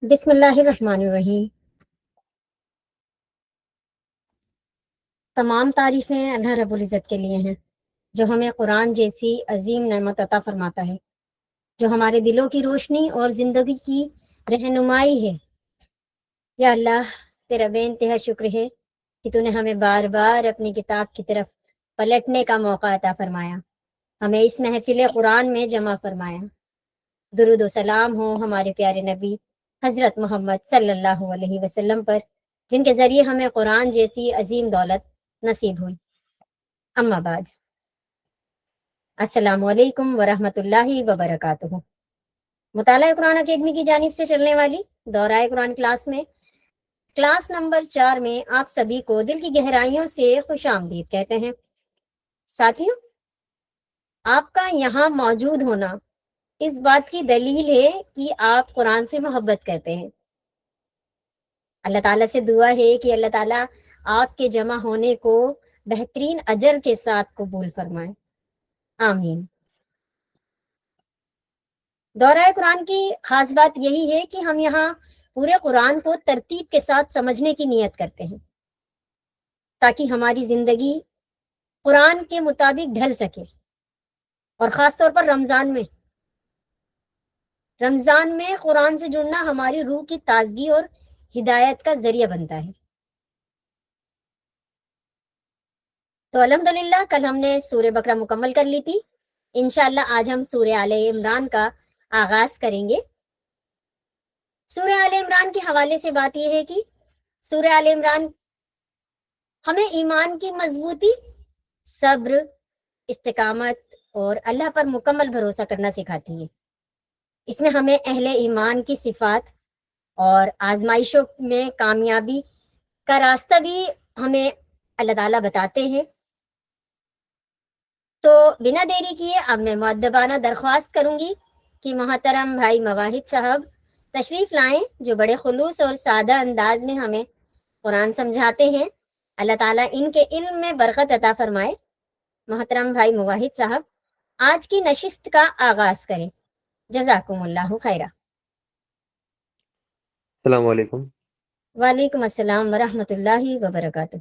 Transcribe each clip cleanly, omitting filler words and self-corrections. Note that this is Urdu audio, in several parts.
بسم اللہ الرحمن الرحیم۔ تمام تعریفیں اللہ رب العزت کے لیے ہیں جو ہمیں قرآن جیسی عظیم نعمت عطا فرماتا ہے، جو ہمارے دلوں کی روشنی اور زندگی کی رہنمائی ہے۔ یا اللہ، تیرا بے انتہا شکر ہے کہ تو نے ہمیں بار بار اپنی کتاب کی طرف پلٹنے کا موقع عطا فرمایا، ہمیں اس محفل قرآن میں جمع فرمایا۔ درود و سلام ہو ہمارے پیارے نبی حضرت محمد صلی اللہ علیہ وسلم پر، جن کے ذریعے ہمیں قرآن جیسی عظیم دولت نصیب ہوئی۔ اما بعد، السلام علیکم ورحمۃ اللہ وبرکاتہ۔ مطالعہ قرآن اکیڈمی کی جانب سے چلنے والی دورہ قرآن کلاس میں کلاس نمبر 4 میں آپ سبھی کو دل کی گہرائیوں سے خوش آمدید کہتے ہیں۔ ساتھیوں، آپ کا یہاں موجود ہونا اس بات کی دلیل ہے کہ آپ قرآن سے محبت کرتے ہیں۔ اللہ تعالیٰ سے دعا ہے کہ اللہ تعالیٰ آپ کے جمع ہونے کو بہترین اجر کے ساتھ قبول فرمائے، آمین۔ دورہ قرآن کی خاص بات یہی ہے کہ ہم یہاں پورے قرآن کو ترتیب کے ساتھ سمجھنے کی نیت کرتے ہیں تاکہ ہماری زندگی قرآن کے مطابق ڈھل سکے، اور خاص طور پر رمضان میں قرآن سے جڑنا ہماری روح کی تازگی اور ہدایت کا ذریعہ بنتا ہے۔ تو الحمدللہ کل ہم نے سورہ بقرہ مکمل کر لی تھی۔ انشاءاللہ آج ہم سورہ آل عمران کا آغاز کریں گے۔ سورہ آل عمران کے حوالے سے بات یہ ہے کہ سورہ آل عمران ہمیں ایمان کی مضبوطی، صبر، استقامت اور اللہ پر مکمل بھروسہ کرنا سکھاتی ہے۔ اس میں ہمیں اہل ایمان کی صفات اور آزمائشوں میں کامیابی کا راستہ بھی ہمیں اللہ تعالیٰ بتاتے ہیں۔ تو بنا دیری کیے اب میں مؤدبانہ درخواست کروں گی کہ محترم بھائی مواہد صاحب تشریف لائیں، جو بڑے خلوص اور سادہ انداز میں ہمیں قرآن سمجھاتے ہیں۔ اللہ تعالیٰ ان کے علم میں برکت عطا فرمائے۔ محترم بھائی مواہد صاحب آج کی نشست کا آغاز کریں، جزاکم اللہ خیرہ۔ السلام علیکم۔ وعلیکم السلام ورحمۃ اللہ وبرکاتہ۔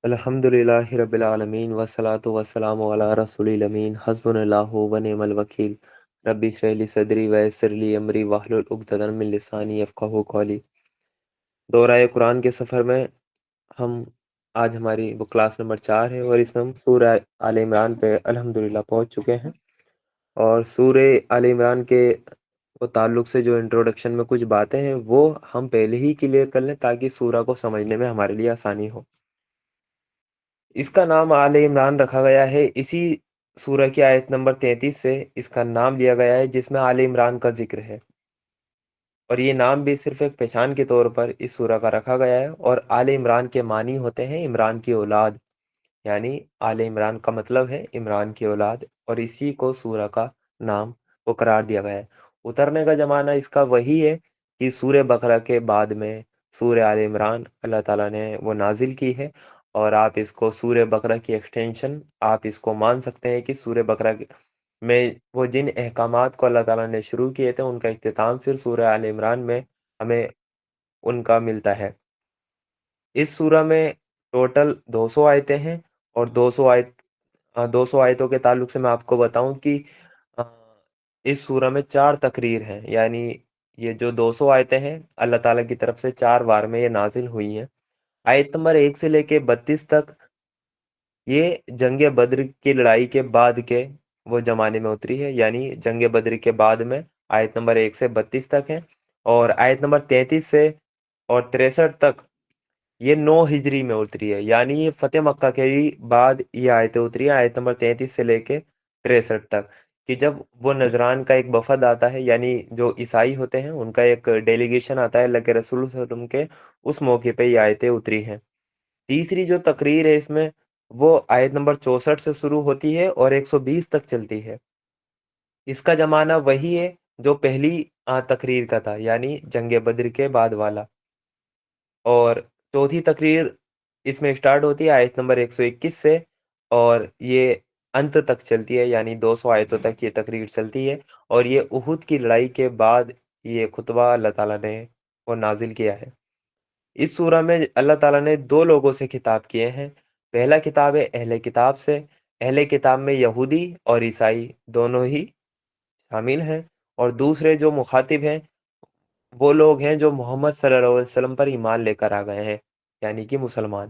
الحمد للہ رب العالمین والصلاة والسلام علی رسول الامین، حسبنا اللہ ونعم الوکیل، رب اشرح لی صدری ویسر لی امری واحلل عقدۃ من لسانی یفقہوا قولی۔ دورہ قرآن کے سفر میں آج ہماری وہ کلاس نمبر 4 ہے، اور اس میں ہم سورہ آل عمران پہ الحمدللہ پہنچ چکے ہیں۔ اور سورہ آل عمران کے تعلق سے جو انٹروڈکشن میں کچھ باتیں ہیں وہ ہم پہلے ہی کلیئر کر لیں تاکہ سورہ کو سمجھنے میں ہمارے لیے آسانی ہو۔ اس کا نام آل عمران رکھا گیا ہے اسی سورہ کی آیت نمبر 33 سے اس کا نام لیا گیا ہے، جس میں آل عمران کا ذکر ہے، اور یہ نام بھی صرف ایک پہچان کے طور پر اس سورہ کا رکھا گیا ہے۔ اور آل عمران کے معنی ہوتے ہیں عمران کی اولاد، یعنی آل عمران کا مطلب ہے عمران کی اولاد، اور اسی کو سورہ کا نام وہ قرار دیا گیا ہے۔ اترنے کا زمانہ اس کا وہی ہے کہ سورہ بقرہ کے بعد میں سورہ آل عمران اللہ تعالیٰ نے وہ نازل کی ہے، اور آپ اس کو سورہ بقرہ کی ایکسٹینشن آپ اس کو مان سکتے ہیں کہ سورہ بقرہ میں وہ جن احکامات کو اللہ تعالیٰ نے شروع کیے تھے ان کا اختتام پھر سورہ آل عمران میں ہمیں ان کا ملتا ہے۔ اس سورہ میں ٹوٹل 200 آیتیں ہیں، اور 200 آیتوں کے تعلق سے میں آپ کو بتاؤں کہ اس سورہ میں 4 تقریر ہیں، یعنی یہ جو 200 آیتیں ہیں اللہ تعالیٰ کی طرف سے 4 بار میں یہ نازل ہوئی ہیں۔ آیت نمبر 1 سے لے کے 32 تک یہ جنگ بدر کی لڑائی کے بعد کے وہ زمانے میں اتری ہے، یعنی جنگ بدر کے بعد میں آیت نمبر 1 سے 32 تک ہے، اور آیت نمبر 33 سے اور 63 تک یہ 9 ہجری میں اتری ہے، یعنی یہ فتح مکہ کے بعد یہ آیتیں اتری ہیں، آیت نمبر 33 سے لے کے 63 تک، کہ جب وہ نجران کا ایک وفد آتا ہے، یعنی جو عیسائی ہوتے ہیں ان کا ایک ڈیلیگیشن آتا ہے اللہ کے رسول صلی اللہ علیہ وسلم کے، اس موقع پہ یہ آیتیں اتری ہیں۔ تیسری جو تقریر ہے اس میں وہ آیت نمبر 64 سے شروع ہوتی ہے اور 120 تک چلتی ہے۔ اس کا زمانہ وہی ہے جو پہلی تقریر کا تھا، یعنی جنگ بدر کے بعد والا۔ اور چوتھی تقریر اس میں سٹارٹ ہوتی ہے آیت نمبر 121 سے، اور یہ انت تک چلتی ہے، یعنی 200 آیتوں تک یہ تقریر چلتی ہے، اور یہ احد کی لڑائی کے بعد یہ خطبہ اللہ تعالیٰ نے وہ نازل کیا ہے۔ اس سورہ میں اللہ تعالیٰ نے دو لوگوں سے خطاب کیے ہیں۔ پہلا خطاب ہے اہل کتاب سے۔ اہل کتاب میں یہودی اور عیسائی دونوں ہی شامل ہیں، اور دوسرے جو مخاطب ہیں وہ لوگ ہیں جو محمد صلی اللہ علیہ وسلم پر ایمان لے کر آ گئے ہیں، یعنی کہ مسلمان۔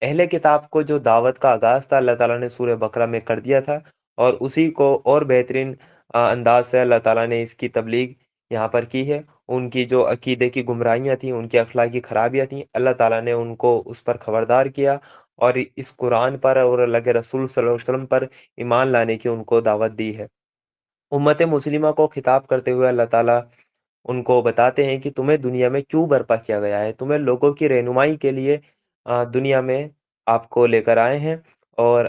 اہل کتاب کو جو دعوت کا آغاز تھا اللہ تعالیٰ نے سورہ بقرہ میں کر دیا تھا، اور اسی کو اور بہترین انداز سے اللہ تعالیٰ نے اس کی تبلیغ یہاں پر کی ہے۔ ان کی جو عقیدے کی گمراہیاں تھیں، ان کی اخلاقی خرابیاں تھیں، اللہ تعالیٰ نے ان کو اس پر خبردار کیا، اور اس قرآن پر اور اللہ کے رسول صلی اللہ علیہ وسلم پر ایمان لانے کی ان کو دعوت دی ہے۔ امت مسلمہ کو خطاب کرتے ہوئے اللہ تعالیٰ ان کو بتاتے ہیں کہ تمہیں دنیا میں کیوں برپا کیا گیا ہے، تمہیں لوگوں کی رہنمائی کے لیے دنیا میں آپ کو لے کر آئے ہیں، اور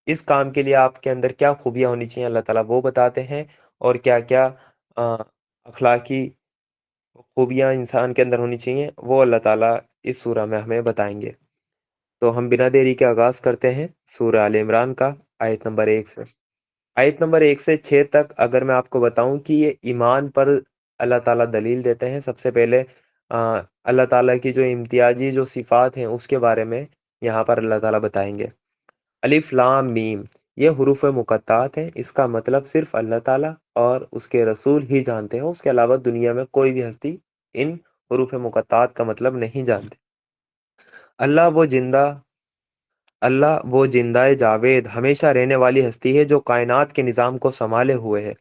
اس کام کے لیے آپ کے اندر کیا خوبیاں ہونی چاہیے اللہ تعالیٰ وہ بتاتے ہیں، اور کیا کیا اخلاقی خوبیاں انسان کے اندر ہونی چاہیے وہ اللہ تعالیٰ اس سورہ میں ہمیں بتائیں گے۔ تو ہم بنا دیری کے آغاز کرتے ہیں سورہ آل عمران کا، آیت نمبر 1 سے۔ آیت نمبر 1 سے 6 تک اگر میں آپ کو بتاؤں کہ یہ ایمان پر اللہ تعالیٰ دلیل دیتے ہیں۔ سب سے پہلے اللہ تعالیٰ کی جو امتیازی جو صفات ہیں اس کے بارے میں یہاں پر اللہ تعالیٰ بتائیں گے۔ الف لام میم، یہ حروف مقطعات ہیں، اس کا مطلب صرف اللہ تعالیٰ اور اس کے رسول ہی جانتے ہیں، اس کے علاوہ دنیا میں کوئی بھی ہستی ان حروف مقطعات کا مطلب نہیں جانتے۔ اللہ وہ زندہ جاوید ہمیشہ رہنے والی ہستی ہے جو کائنات کے نظام کو سنبھالے ہوئے ہے،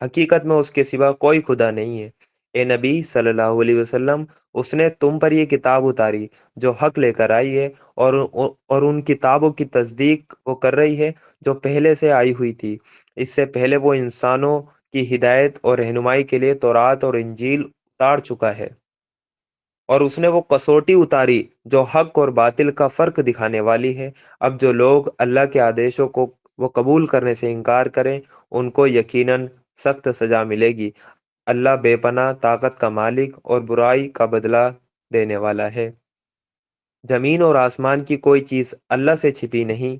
حقیقت میں اس کے سوا کوئی خدا نہیں ہے۔ اے نبی صلی اللہ علیہ وسلم، اس نے تم پر یہ کتاب اتاری جو حق لے کر آئی ہے، اور ان کتابوں کی تصدیق وہ کر رہی ہے جو پہلے سے آئی ہوئی تھی۔ اس سے پہلے وہ انسانوں کی ہدایت اور رہنمائی کے لیے تورات اور انجیل اتار چکا ہے، اور اس نے وہ کسوٹی اتاری جو حق اور باطل کا فرق دکھانے والی ہے۔ اب جو لوگ اللہ کے آدیشوں کو وہ قبول کرنے سے انکار کریں ان کو یقیناً سخت سزا ملے گی۔ اللہ بے پناہ طاقت کا مالک اور برائی کا بدلہ دینے والا ہے۔ زمین اور آسمان کی کوئی چیز اللہ سے چھپی نہیں،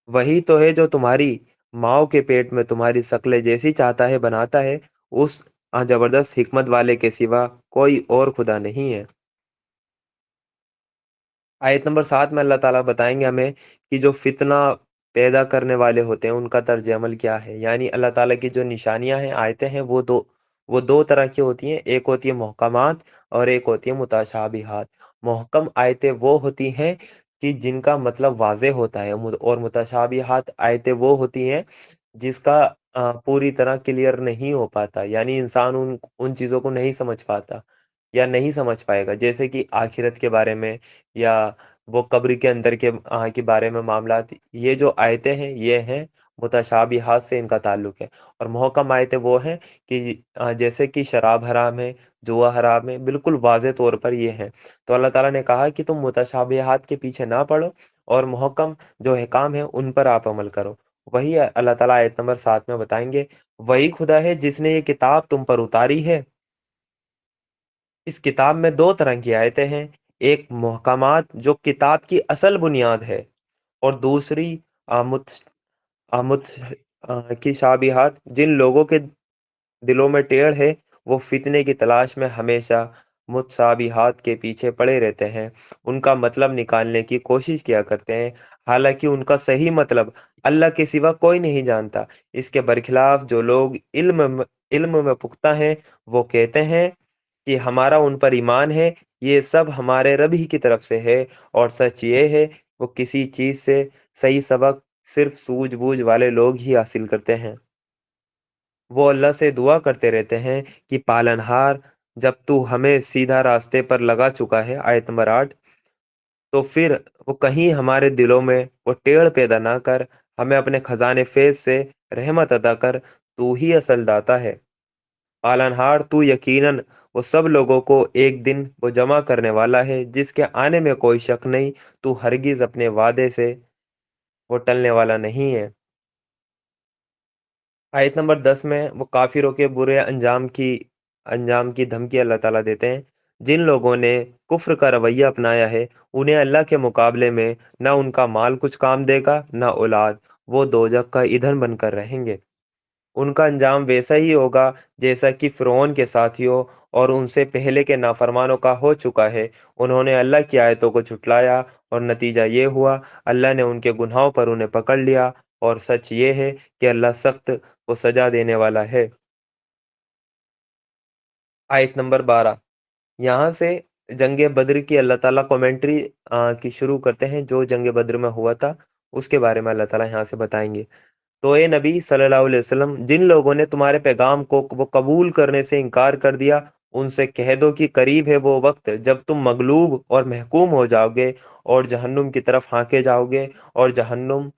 وہی تو ہے جو تمہاری ماؤں کے پیٹ میں تمہاری شکلیں جیسی چاہتا ہے بناتا ہے، اس زبردست حکمت والے کے سوا کوئی اور خدا نہیں ہے۔ آیت نمبر 7 میں اللہ تعالیٰ بتائیں گے ہمیں کہ جو فتنہ پیدا کرنے والے ہوتے ہیں ان کا طرز عمل کیا ہے، یعنی اللہ تعالیٰ کی جو نشانیاں ہیں، آیتیں ہیں، وہ دو طرح کی ہوتی ہیں۔ ایک ہوتی ہے محکمات اور ایک ہوتی ہے متشابہات۔ محکم آیتیں وہ ہوتی ہیں کہ جن کا مطلب واضح ہوتا ہے، اور متشابہات آیتیں وہ ہوتی ہیں جس کا پوری طرح کلیئر نہیں ہو پاتا، یعنی انسان ان چیزوں کو نہیں سمجھ پاتا یا نہیں سمجھ پائے گا، جیسے کہ آخرت کے بارے میں یا وہ قبر کے اندر کے بارے میں معاملات۔ یہ جو آیتیں ہیں یہ ہیں متشابہات سے ان کا تعلق ہے، اور محکم آیتیں وہ ہیں کہ جیسے کہ شراب حرام ہے، جوا حرام ہے، بالکل واضح طور پر یہ ہیں۔ تو اللہ تعالیٰ نے کہا کہ تم متشابہات کے پیچھے نہ پڑو، اور محکم جو احکام ہیں ان پر آپ عمل کرو۔ وہی اللہ تعالیٰ آیت نمبر 7 میں بتائیں گے، وہی خدا ہے جس نے یہ کتاب تم پر اتاری ہے۔ اس کتاب میں دو طرح کی آیتیں ہیں، ایک محکمات جو کتاب کی اصل بنیاد ہے، اور دوسری آمد آمد کی شابہات، جن لوگوں کے دلوں میں ٹیڑھ ہے وہ فتنے کی تلاش میں ہمیشہ متشابہات کے پیچھے پڑے رہتے ہیں، ان کا مطلب نکالنے کی کوشش کیا کرتے ہیں، حالانکہ ان کا صحیح مطلب اللہ کے سوا کوئی نہیں جانتا۔ اس کے برخلاف جو لوگ علم میں پختہ ہیں وہ کہتے ہیں کہ ہمارا ان پر ایمان ہے، یہ سب ہمارے رب ہی کی طرف سے ہے، اور سچ یہ ہے وہ کسی چیز سے صحیح سبق صرف سوجھ بوجھ والے لوگ ہی حاصل کرتے ہیں۔ وہ اللہ سے دعا کرتے رہتے ہیں کہ پالنہار، جب تو ہمیں سیدھا راستے پر لگا چکا ہے، آیت نمبر 8، تو پھر وہ کہیں ہمارے دلوں میں وہ ٹیڑھ پیدا نہ کر، ہمیں اپنے خزانے فیض سے رحمت عطا کر، تو ہی اصل داتا ہے۔ پالنہار، تو یقیناً وہ سب لوگوں کو ایک دن وہ جمع کرنے والا ہے جس کے آنے میں کوئی شک نہیں، تو ہرگز اپنے وعدے سے وہ ٹلنے والا نہیں ہے۔ آیت نمبر 10 میں وہ کافروں کے برے انجام کی دھمکی اللہ تعالیٰ دیتے ہیں۔ جن لوگوں نے کفر کا رویہ اپنایا ہے انہیں اللہ کے مقابلے میں نہ ان کا مال کچھ کام دے گا نہ اولاد، وہ دوزخ کا ایندھن بن کر رہیں گے۔ ان کا انجام ویسا ہی ہوگا جیسا کہ فرعون کے ساتھیوں اور ان سے پہلے کے نافرمانوں کا ہو چکا ہے۔ انہوں نے اللہ کی آیتوں کو جھٹلایا اور نتیجہ یہ ہوا اللہ نے ان کے گناہوں پر انہیں پکڑ لیا، اور سچ یہ ہے کہ اللہ سخت و سزا دینے والا ہے۔ آیت نمبر 12، یہاں سے جنگ بدر کی اللہ تعالیٰ کومنٹری کی شروع کرتے ہیں، جو جنگ بدر میں ہوا تھا اس کے بارے میں اللہ تعالیٰ یہاں سے بتائیں گے۔ تو اے نبی صلی اللہ علیہ وسلم، جن لوگوں نے تمہارے پیغام کو وہ قبول کرنے سے انکار کر دیا، ان سے کہہ دو کہ قریب ہے وہ وقت جب تم مغلوب اور محکوم ہو جاؤ گے اور جہنم کی طرف ہانکے جاؤ گے، اور جہنم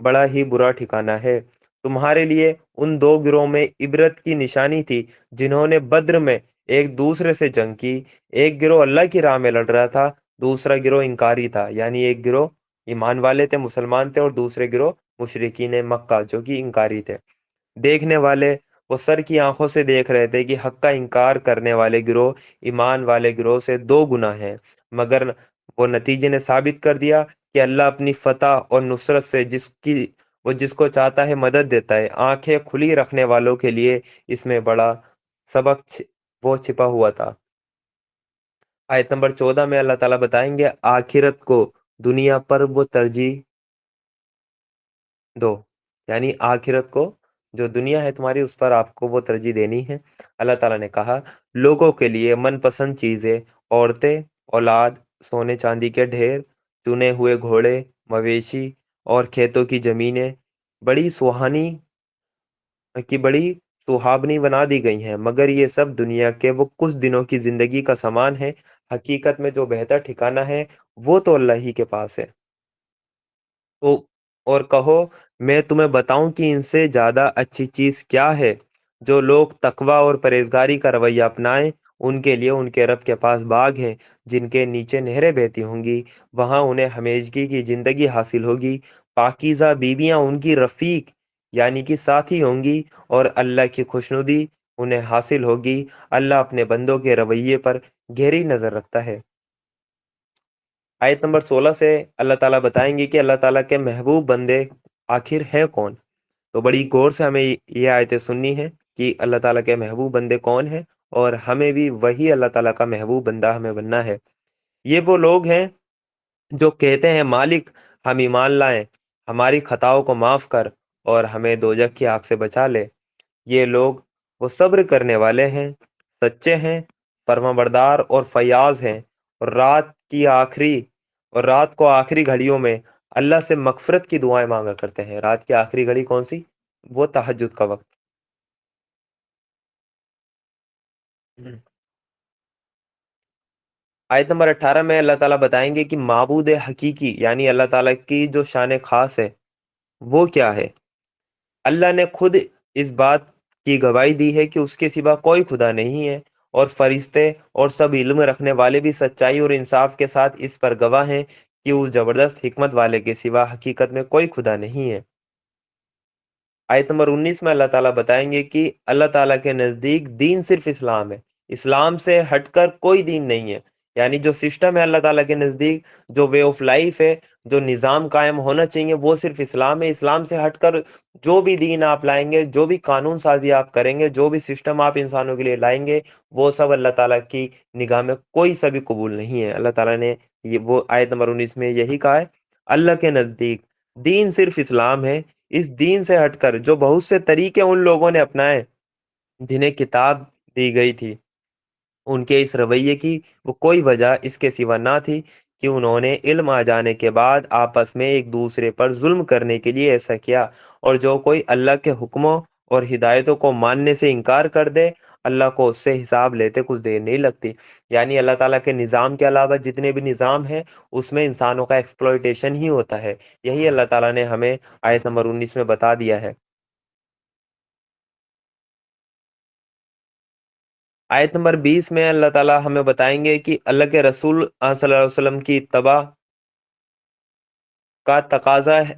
بڑا ہی برا ٹھکانہ ہے۔ تمہارے لیے ان دو گروہ میں عبرت کی نشانی تھی جنہوں نے بدر میں ایک دوسرے سے جنگ کی۔ ایک گروہ اللہ کی راہ میں لڑ رہا تھا، دوسرا گروہ انکاری تھا، یعنی ایک گروہ ایمان والے تھے، مسلمان تھے، اور دوسرے گروہ مشرکین مکہ جو کہ انکاری تھے۔ دیکھنے والے وہ سر کی آنکھوں سے دیکھ رہے تھے کہ حق کا انکار کرنے والے گروہ ایمان والے گروہ سے دو گنا ہیں، مگر وہ نتیجے نے ثابت کر دیا کہ اللہ اپنی فتح اور نصرت سے جس کو چاہتا ہے مدد دیتا ہے۔ آنکھیں کھلی رکھنے والوں کے لیے اس میں بڑا سبق وہ چھپا ہوا تھا۔ آیت نمبر 14 میں اللہ تعالیٰ بتائیں گے آخرت کو دنیا پر وہ ترجیح دو، یعنی آخرت کو جو دنیا ہے تمہاری اس پر آپ کو وہ ترجیح دینی ہے۔ اللہ تعالیٰ نے کہا لوگوں کے لیے من پسند چیزیں، عورتیں، اولاد، سونے چاندی کے ڈھیر، چنے ہوئے گھوڑے، مویشی اور کھیتوں کی زمینیں بڑی سہاونی بنا دی گئی ہیں، مگر یہ سب دنیا کے وہ کچھ دنوں کی زندگی کا سامان ہے، حقیقت میں جو بہتر ٹھکانہ ہے وہ تو اللہ ہی کے پاس ہے۔ تو اور کہو میں تمہیں بتاؤں کہ ان سے زیادہ اچھی چیز کیا ہے؟ جو لوگ تقوی اور پرہیزگاری کا رویہ اپنائیں ان کے لیے ان کے رب کے پاس باغ ہیں جن کے نیچے نہریں بہتی ہوں گی، وہاں انہیں ہمیشگی کی زندگی حاصل ہوگی۔ پاکیزہ بیویاں ان کی رفیق یعنی کہ ساتھی ہوں گی، اور اللہ کی خوشنودی انہیں حاصل ہوگی۔ اللہ اپنے بندوں کے رویے پر گہری نظر رکھتا ہے۔ آیت نمبر 16 سے اللہ تعالیٰ بتائیں گے کہ اللہ تعالیٰ کے محبوب بندے آخر ہے کون۔ تو بڑی غور سے ہمیں یہ آیتیں سننی ہے کہ اللہ تعالیٰ کے محبوب بندے کون ہیں، اور ہمیں بھی وہی اللہ تعالیٰ کا محبوب بندہ ہمیں بننا ہے۔ یہ وہ لوگ ہیں جو کہتے ہیں مالک ہم ایمان لائیں، ہماری خطاؤں کو معاف کر اور ہمیں دوزخ کی آگ سے بچا لے۔ یہ لوگ وہ صبر کرنے والے ہیں، سچے ہیں، فرمانبردار اور فیاض ہیں، اور رات کو آخری گھڑیوں میں اللہ سے مغفرت کی دعائیں مانگا کرتے ہیں۔ رات کی آخری گھڑی کون سی؟ وہ تہجد کا وقت۔ آیت نمبر 18 میں اللہ تعالیٰ بتائیں گے کہ معبود حقیقی یعنی اللہ تعالیٰ کی جو شان خاص ہے وہ کیا ہے۔ اللہ نے خود اس بات کی گواہی دی ہے کہ اس کے سوا کوئی خدا نہیں ہے، اور فرشتے اور سب علم رکھنے والے بھی سچائی اور انصاف کے ساتھ اس پر گواہ ہیں کہ اس زبردست حکمت والے کے سوا حقیقت میں کوئی خدا نہیں ہے۔ آیت نمبر 19 میں اللہ تعالیٰ بتائیں گے کہ اللہ تعالیٰ کے نزدیک دین صرف اسلام ہے، اسلام سے ہٹ کر کوئی دین نہیں ہے۔ یعنی جو سسٹم ہے اللہ تعالیٰ کے نزدیک، جو وے آف لائف ہے، جو نظام قائم ہونا چاہیے وہ صرف اسلام ہے۔ اسلام سے ہٹ کر جو بھی دین آپ لائیں گے، جو بھی قانون سازی آپ کریں گے، جو بھی سسٹم آپ انسانوں کے لیے لائیں گے، وہ سب اللہ تعالیٰ کی نگاہ میں کوئی سا بھی قبول نہیں ہے۔ اللہ تعالیٰ نے وہ آیت نمبر 19 میں یہی کہا ہے، اللہ کے نزدیک دین صرف اسلام ہے۔ اس دین سے ہٹ کر جو بہت سے طریقے ان لوگوں نے اپنائے جنہیں کتاب دی گئی تھی، ان کے اس رویے کی وہ کوئی وجہ اس کے سوا نہ تھی کہ انہوں نے علم آ جانے کے بعد آپس میں ایک دوسرے پر ظلم کرنے کے لیے ایسا کیا۔ اور جو کوئی اللہ کے حکموں اور ہدایتوں کو ماننے سے انکار کر دے، اللہ کو اس سے حساب لیتے کچھ دیر نہیں لگتی۔ یعنی اللہ تعالیٰ کے نظام کے علاوہ جتنے بھی نظام ہیں اس میں انسانوں کا ایکسپلوئٹیشن ہی ہوتا ہے۔ یہی اللہ تعالیٰ نے ہمیں آیت نمبر 19 میں بتا دیا ہے۔ آیت نمبر 20 میں اللہ تعالیٰ ہمیں بتائیں گے کہ اللہ کے رسول صلی اللہ علیہ وسلم کی اتباع کا تقاضا ہے،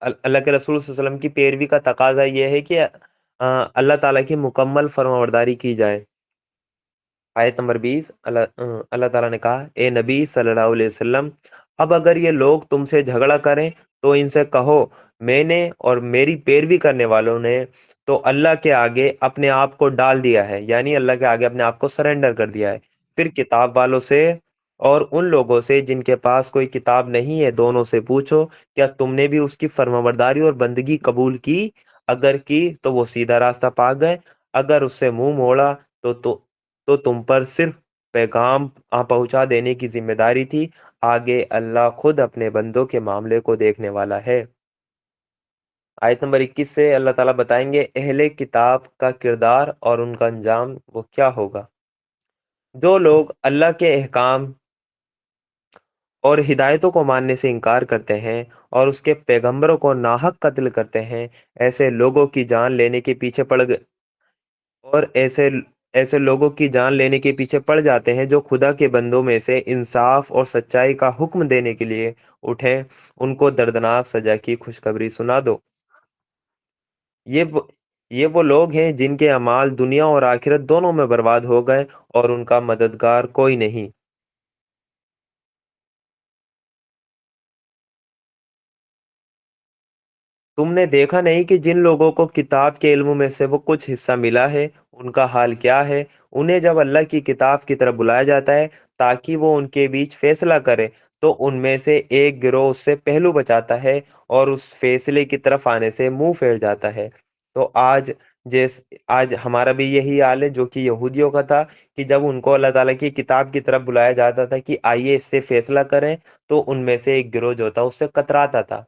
اللہ کے رسول صلی اللہ علیہ وسلم کی پیروی کا تقاضا یہ ہے کہ اللہ تعالیٰ کی مکمل فرمانبرداری کی جائے۔ آیت نمبر 20 اللہ تعالیٰ نے کہا اے نبی صلی اللہ علیہ وسلم، اب اگر یہ لوگ تم سے جھگڑا کریں تو ان سے کہو میں نے اور میری پیروی کرنے والوں نے تو اللہ کے آگے اپنے آپ کو ڈال دیا ہے، یعنی اللہ کے آگے اپنے آپ کو سرنڈر کر دیا ہے۔ پھر کتاب والوں سے اور ان لوگوں سے جن کے پاس کوئی کتاب نہیں ہے، دونوں سے پوچھو، کیا تم نے بھی اس کی فرمانبرداری اور بندگی قبول کی؟ اگر کی تو وہ سیدھا راستہ پا گئے، اگر اس سے منہ موڑا تو تم پر صرف پیغام پہنچا دینے کی ذمہ داری تھی، آگے اللہ خود اپنے بندوں کے معاملے کو دیکھنے والا ہے۔ آیت نمبر 21 سے اللہ تعالیٰ بتائیں گے اہل کتاب کا کردار اور ان کا انجام وہ کیا ہوگا۔ جو لوگ اللہ کے احکام اور ہدایتوں کو ماننے سے انکار کرتے ہیں اور اس کے پیغمبروں کو ناحق قتل کرتے ہیں، ایسے لوگوں کی جان لینے کے پیچھے پڑ گئے اور ایسے لوگوں کی جان لینے کے پیچھے پڑ جاتے ہیں جو خدا کے بندوں میں سے انصاف اور سچائی کا حکم دینے کے لیے اٹھیں، ان کو دردناک سزا کی خوشخبری سنا دو۔ یہ وہ یہ وہ لوگ ہیں جن کے اعمال دنیا اور آخرت دونوں میں برباد ہو گئے اور ان کا مددگار کوئی نہیں۔ تم نے دیکھا نہیں کہ جن لوگوں کو کتاب کے علم میں سے وہ کچھ حصہ ملا ہے ان کا حال کیا ہے؟ انہیں جب اللہ کی کتاب کی طرف بلایا جاتا ہے تاکہ وہ ان کے بیچ فیصلہ کرے تو ان میں سے ایک گروہ اس سے پہلو بچاتا ہے اور اس فیصلے کی طرف آنے سے منہ پھیر جاتا ہے۔ تو آج ہمارا بھی یہی حال ہے جو کہ یہودیوں کا تھا، کہ جب ان کو اللہ تعالیٰ کی کتاب کی طرف بلایا جاتا تھا کہ آئیے اس سے فیصلہ کریں، تو ان میں سے ایک گروہ جو تھا اس سے کتراتا تھا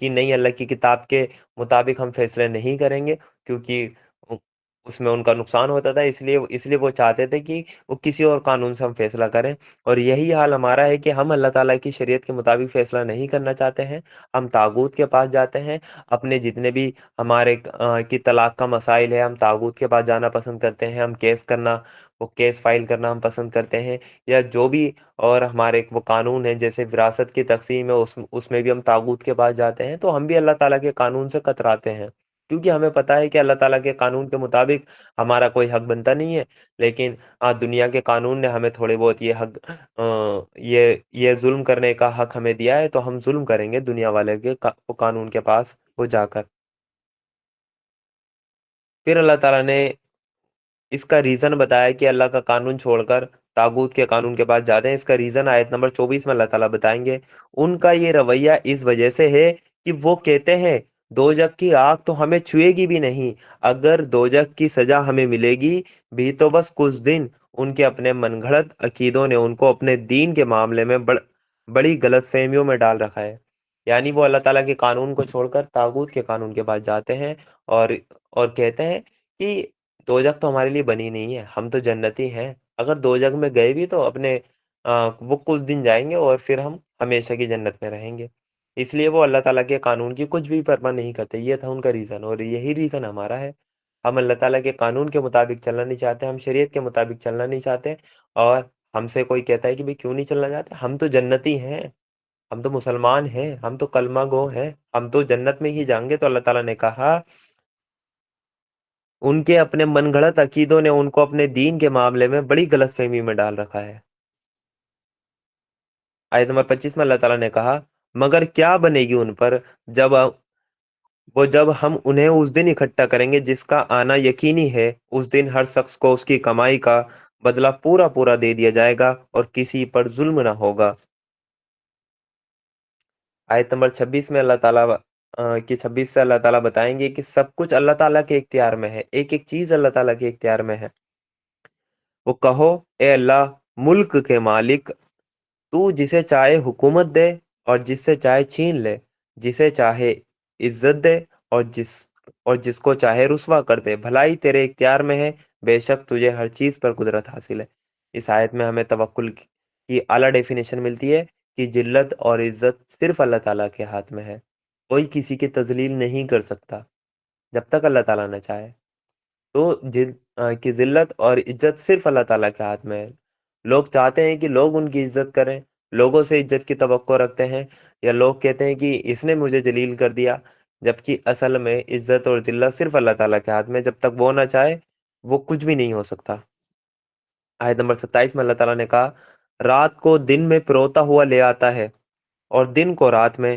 کہ نہیں، اللہ کی کتاب کے مطابق ہم فیصلے نہیں کریں گے، کیونکہ اس میں ان کا نقصان ہوتا تھا، اس لیے وہ چاہتے تھے کہ وہ کسی اور قانون سے ہم فیصلہ کریں۔ اور یہی حال ہمارا ہے کہ ہم اللہ تعالیٰ کی شریعت کے مطابق فیصلہ نہیں کرنا چاہتے ہیں، ہم طاغوت کے پاس جاتے ہیں، اپنے جتنے بھی ہمارے کی طلاق کا مسائل ہے ہم طاغوت کے پاس جانا پسند کرتے ہیں، ہم وہ کیس فائل کرنا ہم پسند کرتے ہیں، یا جو بھی اور ہمارے وہ قانون ہیں جیسے وراثت کی تقسیم ہے اس میں بھی ہم طاغوت کے پاس جاتے ہیں۔ تو ہم بھی اللہ تعالیٰ کے قانون سے کتراتے ہیں، کیونکہ ہمیں پتہ ہے کہ اللہ تعالیٰ کے قانون کے مطابق ہمارا کوئی حق بنتا نہیں ہے، لیکن دنیا کے قانون نے ہمیں تھوڑے بہت یہ حق یہ ظلم کرنے کا حق ہمیں دیا ہے، تو ہم ظلم کریں گے دنیا والے کے قانون کے پاس وہ جا کر۔ پھر اللہ تعالیٰ نے اس کا ریزن بتایا کہ اللہ کا قانون چھوڑ کر طاغوت کے قانون کے پاس جاتے ہیں۔ اس کا ریزن آیت نمبر 24 میں اللہ تعالیٰ بتائیں گے، ان کا یہ رویہ اس وجہ سے ہے کہ وہ کہتے ہیں دوزخ کی آگ تو ہمیں چھوئے گی بھی نہیں، اگر دوزخ کی سزا ہمیں ملے گی بھی تو بس کچھ دن۔ ان کے اپنے من گھڑت عقیدوں نے ان کو اپنے دین کے معاملے میں بڑی غلط فہمیوں میں ڈال رکھا ہے، یعنی وہ اللہ تعالیٰ کے قانون کو چھوڑ کر طاغوت کے قانون کے پاس جاتے ہیں اور کہتے ہیں کہ دوزخ تو ہمارے لیے بنی نہیں ہے، ہم تو جنتی ہیں، اگر دوزخ میں گئے بھی تو اپنے وہ کچھ دن جائیں گے اور پھر ہم ہمیشہ کی جنت میں رہیں گے۔ اس لیے وہ اللہ تعالیٰ کے قانون کی کچھ بھی پرواہ نہیں کرتے۔ یہ تھا ان کا ریزن، اور یہی ریزن ہمارا ہے۔ ہم اللہ تعالیٰ کے قانون کے مطابق چلنا نہیں چاہتے، ہم شریعت کے مطابق چلنا نہیں چاہتے، اور ہم سے کوئی کہتا ہے کہ بھئی کیوں نہیں چلنا چاہتے، ہم تو جنتی ہیں، ہم تو مسلمان ہیں، ہم تو کلمہ گو ہیں، ہم تو جنت میں ہی جائیں گے۔ تو اللہ تعالیٰ نے کہا ان کے اپنے من گھڑت عقیدوں نے ان کو اپنے دین کے معاملے میں بڑی غلط فہمی میں ڈال رکھا ہے۔ آیت نمبر 25 میں اللہ تعالیٰ نے کہا مگر کیا بنے گی ان پر جب ہم انہیں اس دن اکٹھا کریں گے جس کا آنا یقینی ہے، اس دن ہر شخص کو اس کی کمائی کا بدلہ پورا پورا دے دیا جائے گا اور کسی پر ظلم نہ ہوگا۔ آیت نمبر 26 میں اللہ تعالیٰ کی 26 سے اللہ تعالیٰ بتائیں گے کہ سب کچھ اللہ تعالیٰ کے اختیار میں ہے، ایک ایک چیز اللہ تعالیٰ کے اختیار میں ہے۔ وہ کہو اے اللہ ملک کے مالک، تو جسے چاہے حکومت دے اور جس سے چاہے چھین لے، جسے چاہے عزت دے اور جس کو چاہے رسوا کر دے، بھلائی تیرے اختیار میں ہے، بے شک تجھے ہر چیز پر قدرت حاصل ہے۔ اس آیت میں ہمیں توکل کی اعلیٰ ڈیفینیشن ملتی ہے کہ ذلت اور عزت صرف اللہ تعالیٰ کے ہاتھ میں ہے، کوئی کسی کی تذلیل نہیں کر سکتا جب تک اللہ تعالیٰ نہ چاہے۔ تو کی ذلت اور عزت صرف اللہ تعالیٰ کے ہاتھ میں ہے۔ لوگ چاہتے ہیں کہ لوگ ان کی عزت کریں، لوگوں سے عزت کی توقع رکھتے ہیں، یا لوگ کہتے ہیں کہ اس نے مجھے ذلیل کر دیا، جبکہ اصل میں عزت اور ذلت صرف اللہ تعالیٰ کے ہاتھ میں، جب تک وہ نہ چاہے وہ کچھ بھی نہیں ہو سکتا۔ آیت نمبر 27 میں اللہ تعالیٰ نے کہا رات کو دن میں پروتا ہوا لے آتا ہے اور دن کو رات میں،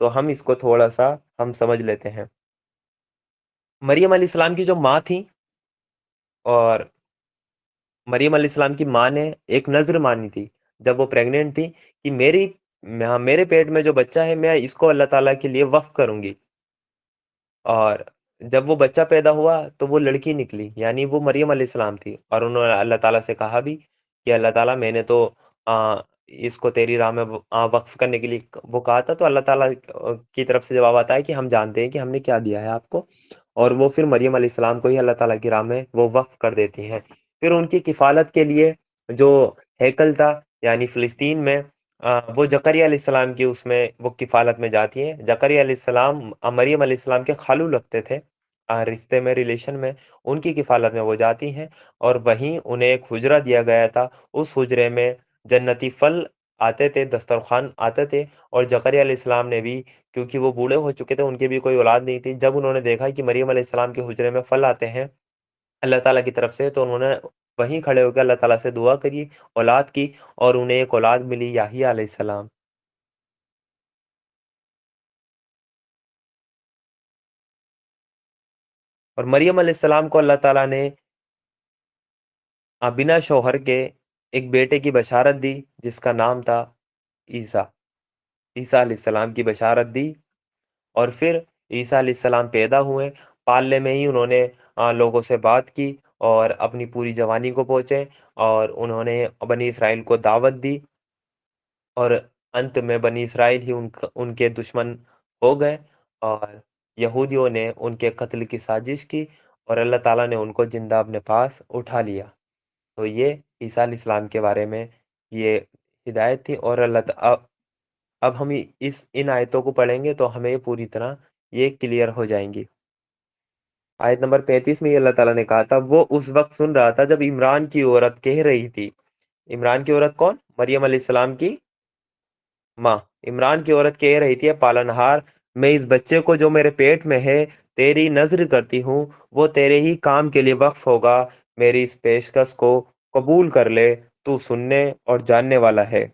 تو ہم اس کو تھوڑا سا ہم سمجھ لیتے ہیں۔ مریم علیہ السلام کی جو ماں تھی، اور مریم علیہ السلام کی ماں نے ایک نذر مانی تھی جب وہ پریگننٹ تھی کہ میرے پیٹ میں جو بچہ ہے میں اس کو اللہ تعالیٰ کے لیے وقف کروں گی۔ اور جب وہ بچہ پیدا ہوا تو وہ لڑکی نکلی، یعنی وہ مریم علیہ السلام تھی، اور انہوں نے اللہ تعالیٰ سے کہا بھی کہ اللہ تعالیٰ میں نے تو اس کو تیری راہ میں وقف کرنے کے لیے وہ کہا تھا، تو اللہ تعالیٰ کی طرف سے جواب آتا ہے کہ ہم جانتے ہیں کہ ہم نے کیا دیا ہے آپ کو، اور وہ پھر مریم علیہ السلام کو ہی اللہ تعالیٰ کی راہ میں وہ وقف کر دیتی ہیں۔ پھر ان کی کفالت کے لیے جو ہیکل تھا یعنی فلسطین میں، وہ زکریا علیہ السلام کی اس میں وہ کفالت میں جاتی ہیں۔ زکریا علیہ السلام مریم علیہ السلام کے خالو لگتے تھے رشتے میں، ریلیشن میں، ان کی کفالت میں وہ جاتی ہیں، اور وہیں انہیں ایک حجرہ دیا گیا تھا، اس حجرے میں جنتی پھل آتے تھے، دسترخوان آتے تھے، اور زکریا علیہ السلام نے بھی، کیونکہ وہ بوڑھے ہو چکے تھے، ان کی بھی کوئی اولاد نہیں تھی، جب انہوں نے دیکھا کہ مریم علیہ السلام کے حجرے میں پھل آتے ہیں اللہ تعالیٰ کی طرف سے، تو انہوں نے وہیں کھڑے ہو کے اللہ تعالیٰ سے دعا کری، اولاد کی، اور انہیں ایک اولاد ملی، یحییٰ علیہ السلام۔ اور مریم علیہ السلام کو اللہ تعالیٰ نے بنا شوہر کے ایک بیٹے کی بشارت دی جس کا نام تھا عیسیٰ۔ عیسیٰ علیہ السلام کی بشارت دی، اور پھر عیسیٰ علیہ السلام پیدا ہوئے، پالنے میں ہی انہوں نے لوگوں سے بات کی اور اپنی پوری جوانی کو پہنچے، اور انہوں نے بنی اسرائیل کو دعوت دی، اور انت میں بنی اسرائیل ہی ان کے دشمن ہو گئے، اور یہودیوں نے ان کے قتل کی سازش کی، اور اللہ تعالیٰ نے ان کو زندہ اپنے پاس اٹھا لیا۔ تو یہ عیسیٰ علیہ السلام کے بارے میں یہ ہدایت تھی، اور اب ہم ان آیتوں کو پڑھیں گے تو ہمیں پوری طرح یہ کلیئر ہو جائیں گی۔ آیت نمبر 35 میں یہ اللہ تعالیٰ نے کہا تھا، وہ اس وقت سن رہا تھا جب عمران کی عورت کہہ رہی تھی۔ عمران کی عورت کون؟ مریم علیہ السلام کی ماں۔ عمران کی عورت کہہ رہی تھی، پالنہار، میں اس بچے کو جو میرے پیٹ میں ہے تیری نذر کرتی ہوں، وہ تیرے ہی کام کے لیے وقف ہوگا، میری اس پیشکش کو قبول کر لے، تو سننے اور جاننے والا ہے۔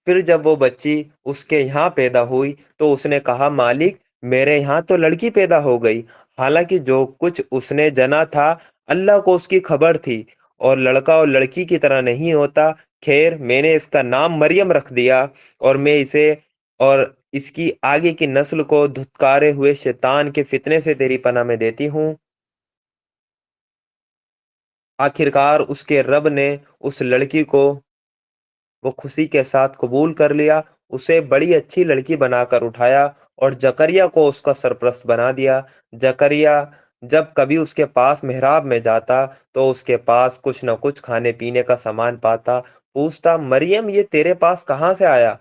پھر جب وہ بچی اس کے یہاں پیدا ہوئی تو اس نے کہا، مالک، میرے یہاں تو لڑکی پیدا ہو گئی، حالانکہ جو کچھ اس نے جنا تھا اللہ کو اس کی خبر تھی، اور لڑکا اور لڑکی کی طرح نہیں ہوتا۔ خیر، میں نے اس کا نام مریم رکھ دیا، اور میں اسے اور اس کی آگے کی نسل کو دھتکارے ہوئے شیطان کے فتنے سے تیری پناہ میں دیتی ہوں۔ آخرکار اس کے رب نے اس لڑکی کو وہ خوشی کے ساتھ قبول کر لیا، اسے بڑی اچھی لڑکی بنا کر اٹھایا، اور زکریا کو اس کا سرپرست بنا دیا۔ زکریا جب کبھی اس کے پاس محراب میں جاتا تو اس کے پاس کچھ نہ کچھ کھانے پینے کا سامان پاتا، پوچھتا، مریم، یہ تیرے پاس کہاں سے آیا؟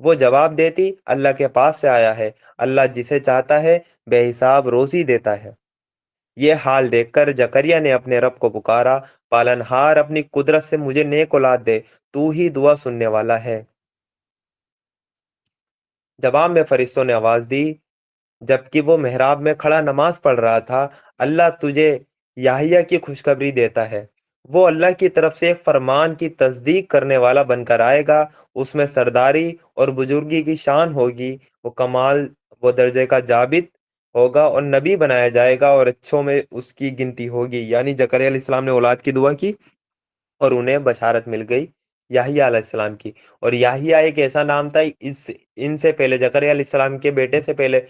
وہ جواب دیتی، اللہ کے پاس سے آیا ہے، اللہ جسے چاہتا ہے بے حساب روزی دیتا ہے۔ یہ حال دیکھ کر زکریا نے اپنے رب کو پکارا، پالنہار، اپنی قدرت سے مجھے نیک اولاد دے، تو ہی دعا سننے والا ہے۔ جواب میں فرشتوں نے آواز دی، جبکہ وہ محراب میں کھڑا نماز پڑھ رہا تھا، اللہ تجھے یحییٰ کی خوشخبری دیتا ہے، وہ اللہ کی طرف سے ایک فرمان کی تصدیق کرنے والا بن کر آئے گا، اس میں سرداری اور بزرگی کی شان ہوگی، وہ کمال وہ درجے کا جابت ہوگا، اور نبی بنایا جائے گا، اور اچھوں میں اس کی گنتی ہوگی۔ یعنی زکریا علیہ السلام نے اولاد کی دعا کی، اور انہیں بشارت مل گئی یحییٰ علیہ السلام کی۔ اور یحییٰ ایک ایسا نام تھا، ان سے پہلے زکریا علیہ السلام کے بیٹے سے پہلے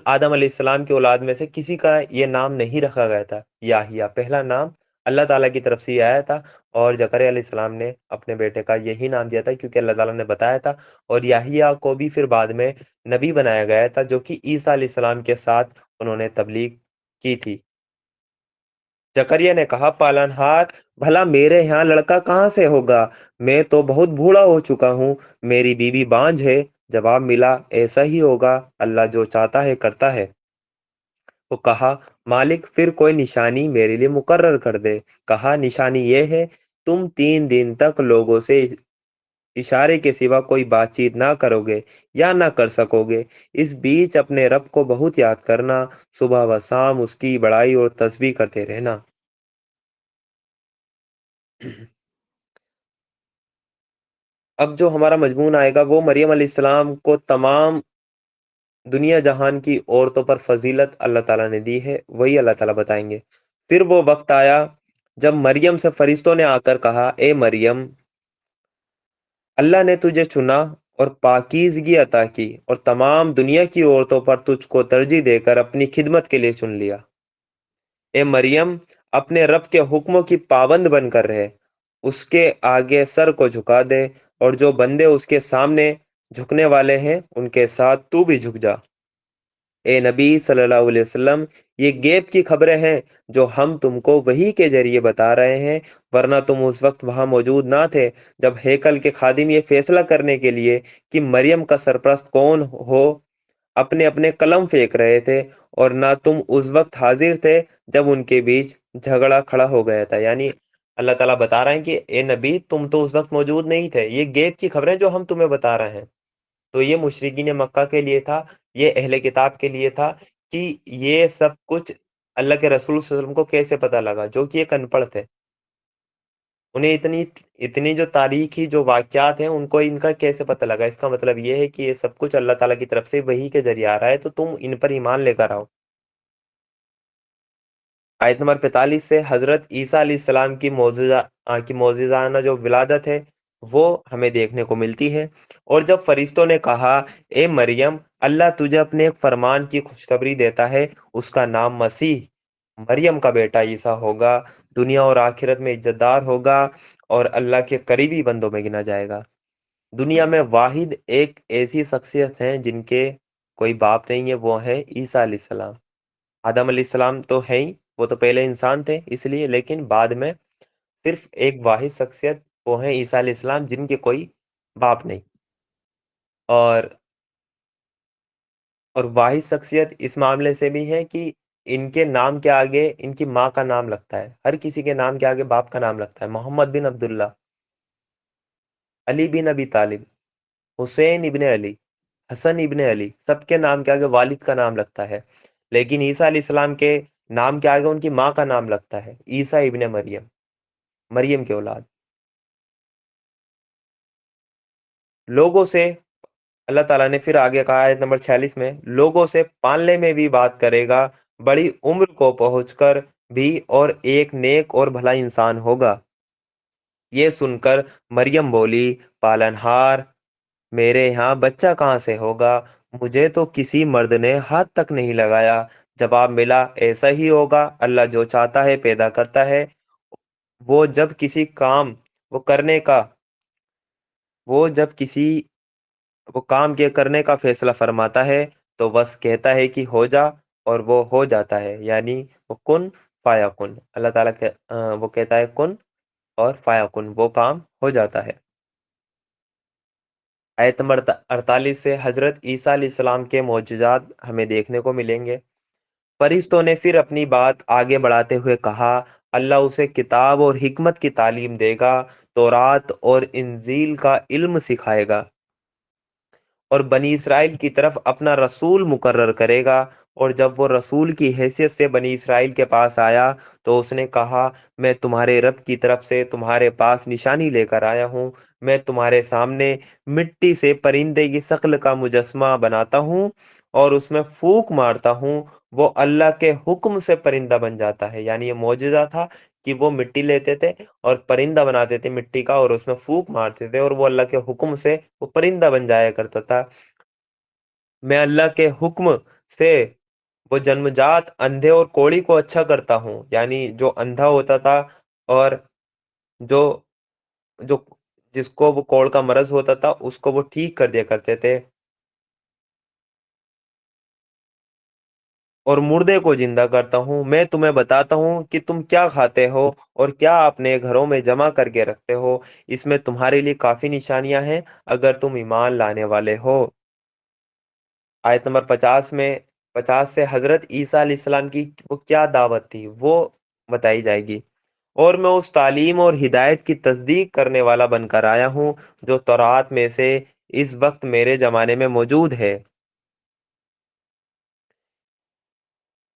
آدم علیہ السلام کی اولاد میں سے کسی کا یہ نام نہیں رکھا گیا تھا۔ یحییٰ پہلا نام اللہ تعالیٰ کی طرف سے یہ آیا تھا، اور زکریا علیہ السلام نے اپنے بیٹے کا یہی نام دیا تھا کیونکہ اللہ تعالیٰ نے بتایا تھا، اور یحییٰ کو بھی پھر بعد میں نبی بنایا گیا تھا، جو کہ عیسیٰ علیہ السلام کے ساتھ انہوں نے تبلیغ کی تھی۔ زکریا نے کہا، پالنہار، بھلا میرے یہاں لڑکا کہاں سے ہوگا؟ میں تو بہت بوڑھا ہو چکا ہوں، میری بیوی بانجھ ہے۔ جواب ملا، ایسا ہی ہوگا، اللہ جو چاہتا ہے کرتا ہے۔ وہ کہا، مالک، پھر کوئی نشانی میرے لیے مقرر کر دے۔ کہا، نشانی یہ ہے، تم 3 دن تک لوگوں سے اشارے کے سوا کوئی بات چیت نہ کرو گے یا نہ کر سکو گے، اس بیچ اپنے رب کو بہت یاد کرنا، صبح و شام اس کی بڑائی اور تسبیح کرتے رہنا۔ اب جو ہمارا مضمون آئے گا وہ مریم علیہ السلام کو تمام دنیا جہان کی عورتوں پر فضیلت اللہ تعالیٰ نے دی ہے، وہی اللہ تعالیٰ بتائیں گے۔ پھر وہ وقت آیا جب مریم سے فرشتوں نے آ کر کہا، اے مریم، اللہ نے تجھے چنا اور پاکیزگی عطا کی اور تمام دنیا کی عورتوں پر تجھ کو ترجیح دے کر اپنی خدمت کے لیے چن لیا۔ اے مریم، اپنے رب کے حکموں کی پابند بن کر رہے، اس کے آگے سر کو جھکا دے، اور جو بندے اس کے سامنے جھکنے والے ہیں ان کے ساتھ تو بھی جھک جا۔ اے نبی صلی اللہ علیہ وسلم، یہ غیب کی خبریں ہیں جو ہم تم کو وحی کے ذریعے بتا رہے ہیں، ورنہ تم اس وقت وہاں موجود نہ تھے جب ہیکل کے خادم یہ فیصلہ کرنے کے لیے کہ مریم کا سرپرست کون ہو اپنے اپنے قلم پھینک رہے تھے، اور نہ تم اس وقت حاضر تھے جب ان کے بیچ جھگڑا کھڑا ہو گیا تھا۔ یعنی اللہ تعالیٰ بتا رہے ہیں کہ اے نبی، تم تو اس وقت موجود نہیں تھے، یہ غیب کی خبریں جو ہم تمہیں بتا رہے ہیں۔ تو یہ مشرکین مکہ کے لیے تھا، یہ اہل کتاب کے لیے تھا کہ یہ سب کچھ اللہ کے رسول صلی اللہ علیہ وسلم کو کیسے پتہ لگا، جو کہ ایک ان پڑھ تھے۔ انہیں اتنی جو تاریخی جو واقعات ہیں ان کو ان کا کیسے پتہ لگا؟ اس کا مطلب یہ ہے کہ یہ سب کچھ اللہ تعالیٰ کی طرف سے وحی کے ذریعے آ رہا ہے، تو تم ان پر ایمان لے کر آؤ۔ آیت نمبر 45 سے حضرت عیسیٰ علیہ السلام کی معجزانہ جو ولادت ہے وہ ہمیں دیکھنے کو ملتی ہے۔ اور جب فرشتوں نے کہا، اے مریم، اللہ تجھے اپنے ایک فرمان کی خوشخبری دیتا ہے، اس کا نام مسیح مریم کا بیٹا عیسیٰ ہوگا، دنیا اور آخرت میں عزت دار ہوگا اور اللہ کے قریبی بندوں میں گنا جائے گا۔ دنیا میں واحد ایک ایسی شخصیت ہیں جن کے کوئی باپ نہیں ہے، وہ ہے عیسیٰ علیہ السلام۔ آدم علیہ السلام تو ہے ہی، وہ تو پہلے انسان تھے اس لیے، لیکن بعد میں صرف ایک واحد شخصیت وہ ہیں عیسیٰ علیہ السلام جن کے کوئی باپ نہیں، اور واحد شخصیت اس معاملے سے بھی ہے کہ ان کے نام کے آگے ان کی ماں کا نام لگتا ہے، ہر کسی کے نام کے آگے باپ کا نام لگتا ہے۔ محمد بن عبداللہ، علی بن ابی طالب، حسین ابن علی، حسن ابن علی، سب کے نام کے آگے والد کا نام لگتا ہے، لیکن عیسیٰ علیہ السلام کے نام کے آگے ان کی ماں کا نام لگتا ہے، عیسیٰ ابن مریم، مریم کے اولاد۔ لوگوں سے اللہ تعالیٰ نے پھر آگے کہا آیت نمبر 46 میں، لوگوں سے پالنے میں بھی بات کرے گا، بڑی عمر کو پہنچ کر بھی، اور ایک نیک اور بھلا انسان ہوگا۔ یہ سن کر مریم بولی، پالنہار، میرے یہاں بچہ کہاں سے ہوگا؟ مجھے تو کسی مرد نے ہاتھ تک نہیں لگایا۔ جواب ملا، ایسا ہی ہوگا، اللہ جو چاہتا ہے پیدا کرتا ہے۔ وہ جب کسی کام وہ کرنے کا وہ جب کسی وہ کام کے کرنے کا فیصلہ فرماتا ہے تو بس کہتا ہے کہ ہو جا، اور وہ ہو جاتا ہے، یعنی وہ کن فایا کن، اللہ تعالیٰ وہ کہتا ہے کن اور فایا کن، وہ کام ہو جاتا ہے۔ آیت نمبر 48 سے حضرت عیسیٰ علیہ السلام کے معجزات ہمیں دیکھنے کو ملیں گے۔ فرشتوں نے پھر اپنی بات آگے بڑھاتے ہوئے کہا، اللہ اسے کتاب اور حکمت کی تعلیم دے گا، تورات اور انجیل کا علم سکھائے گا، اور بنی اسرائیل کی طرف اپنا رسول مقرر کرے گا۔ اور جب وہ رسول کی حیثیت سے بنی اسرائیل کے پاس آیا تو اس نے کہا، میں تمہارے رب کی طرف سے تمہارے پاس نشانی لے کر آیا ہوں، میں تمہارے سامنے مٹی سے پرندے کی شکل کا مجسمہ بناتا ہوں اور اس میں پھونک مارتا ہوں، وہ اللہ کے حکم سے پرندہ بن جاتا ہے۔ یعنی یہ معجزہ تھا کہ وہ مٹی لیتے تھے اور پرندہ بناتے تھے مٹی کا، اور اس میں پھونک مارتے تھے اور وہ اللہ کے حکم سے وہ پرندہ بن جایا کرتا تھا۔ میں اللہ کے حکم سے وہ جنمجات اندھے اور کوڑی کو اچھا کرتا ہوں، یعنی جو اندھا ہوتا تھا اور جو جو جس کو وہ کوڑ کا مرض ہوتا تھا اس کو وہ ٹھیک کر دیا کرتے تھے، اور مردے کو زندہ کرتا ہوں۔ میں تمہیں بتاتا ہوں کہ تم کیا کھاتے ہو اور کیا اپنے گھروں میں جمع کر کے رکھتے ہو، اس میں تمہارے لیے کافی نشانیاں ہیں اگر تم ایمان لانے والے ہو۔ آیت نمبر 50 سے حضرت عیسیٰ علیہ السلام کی وہ کیا دعوت تھی وہ بتائی جائے گی۔ اور میں اس تعلیم اور ہدایت کی تصدیق کرنے والا بن کر آیا ہوں جو تورات میں سے اس وقت میرے زمانے میں موجود ہے،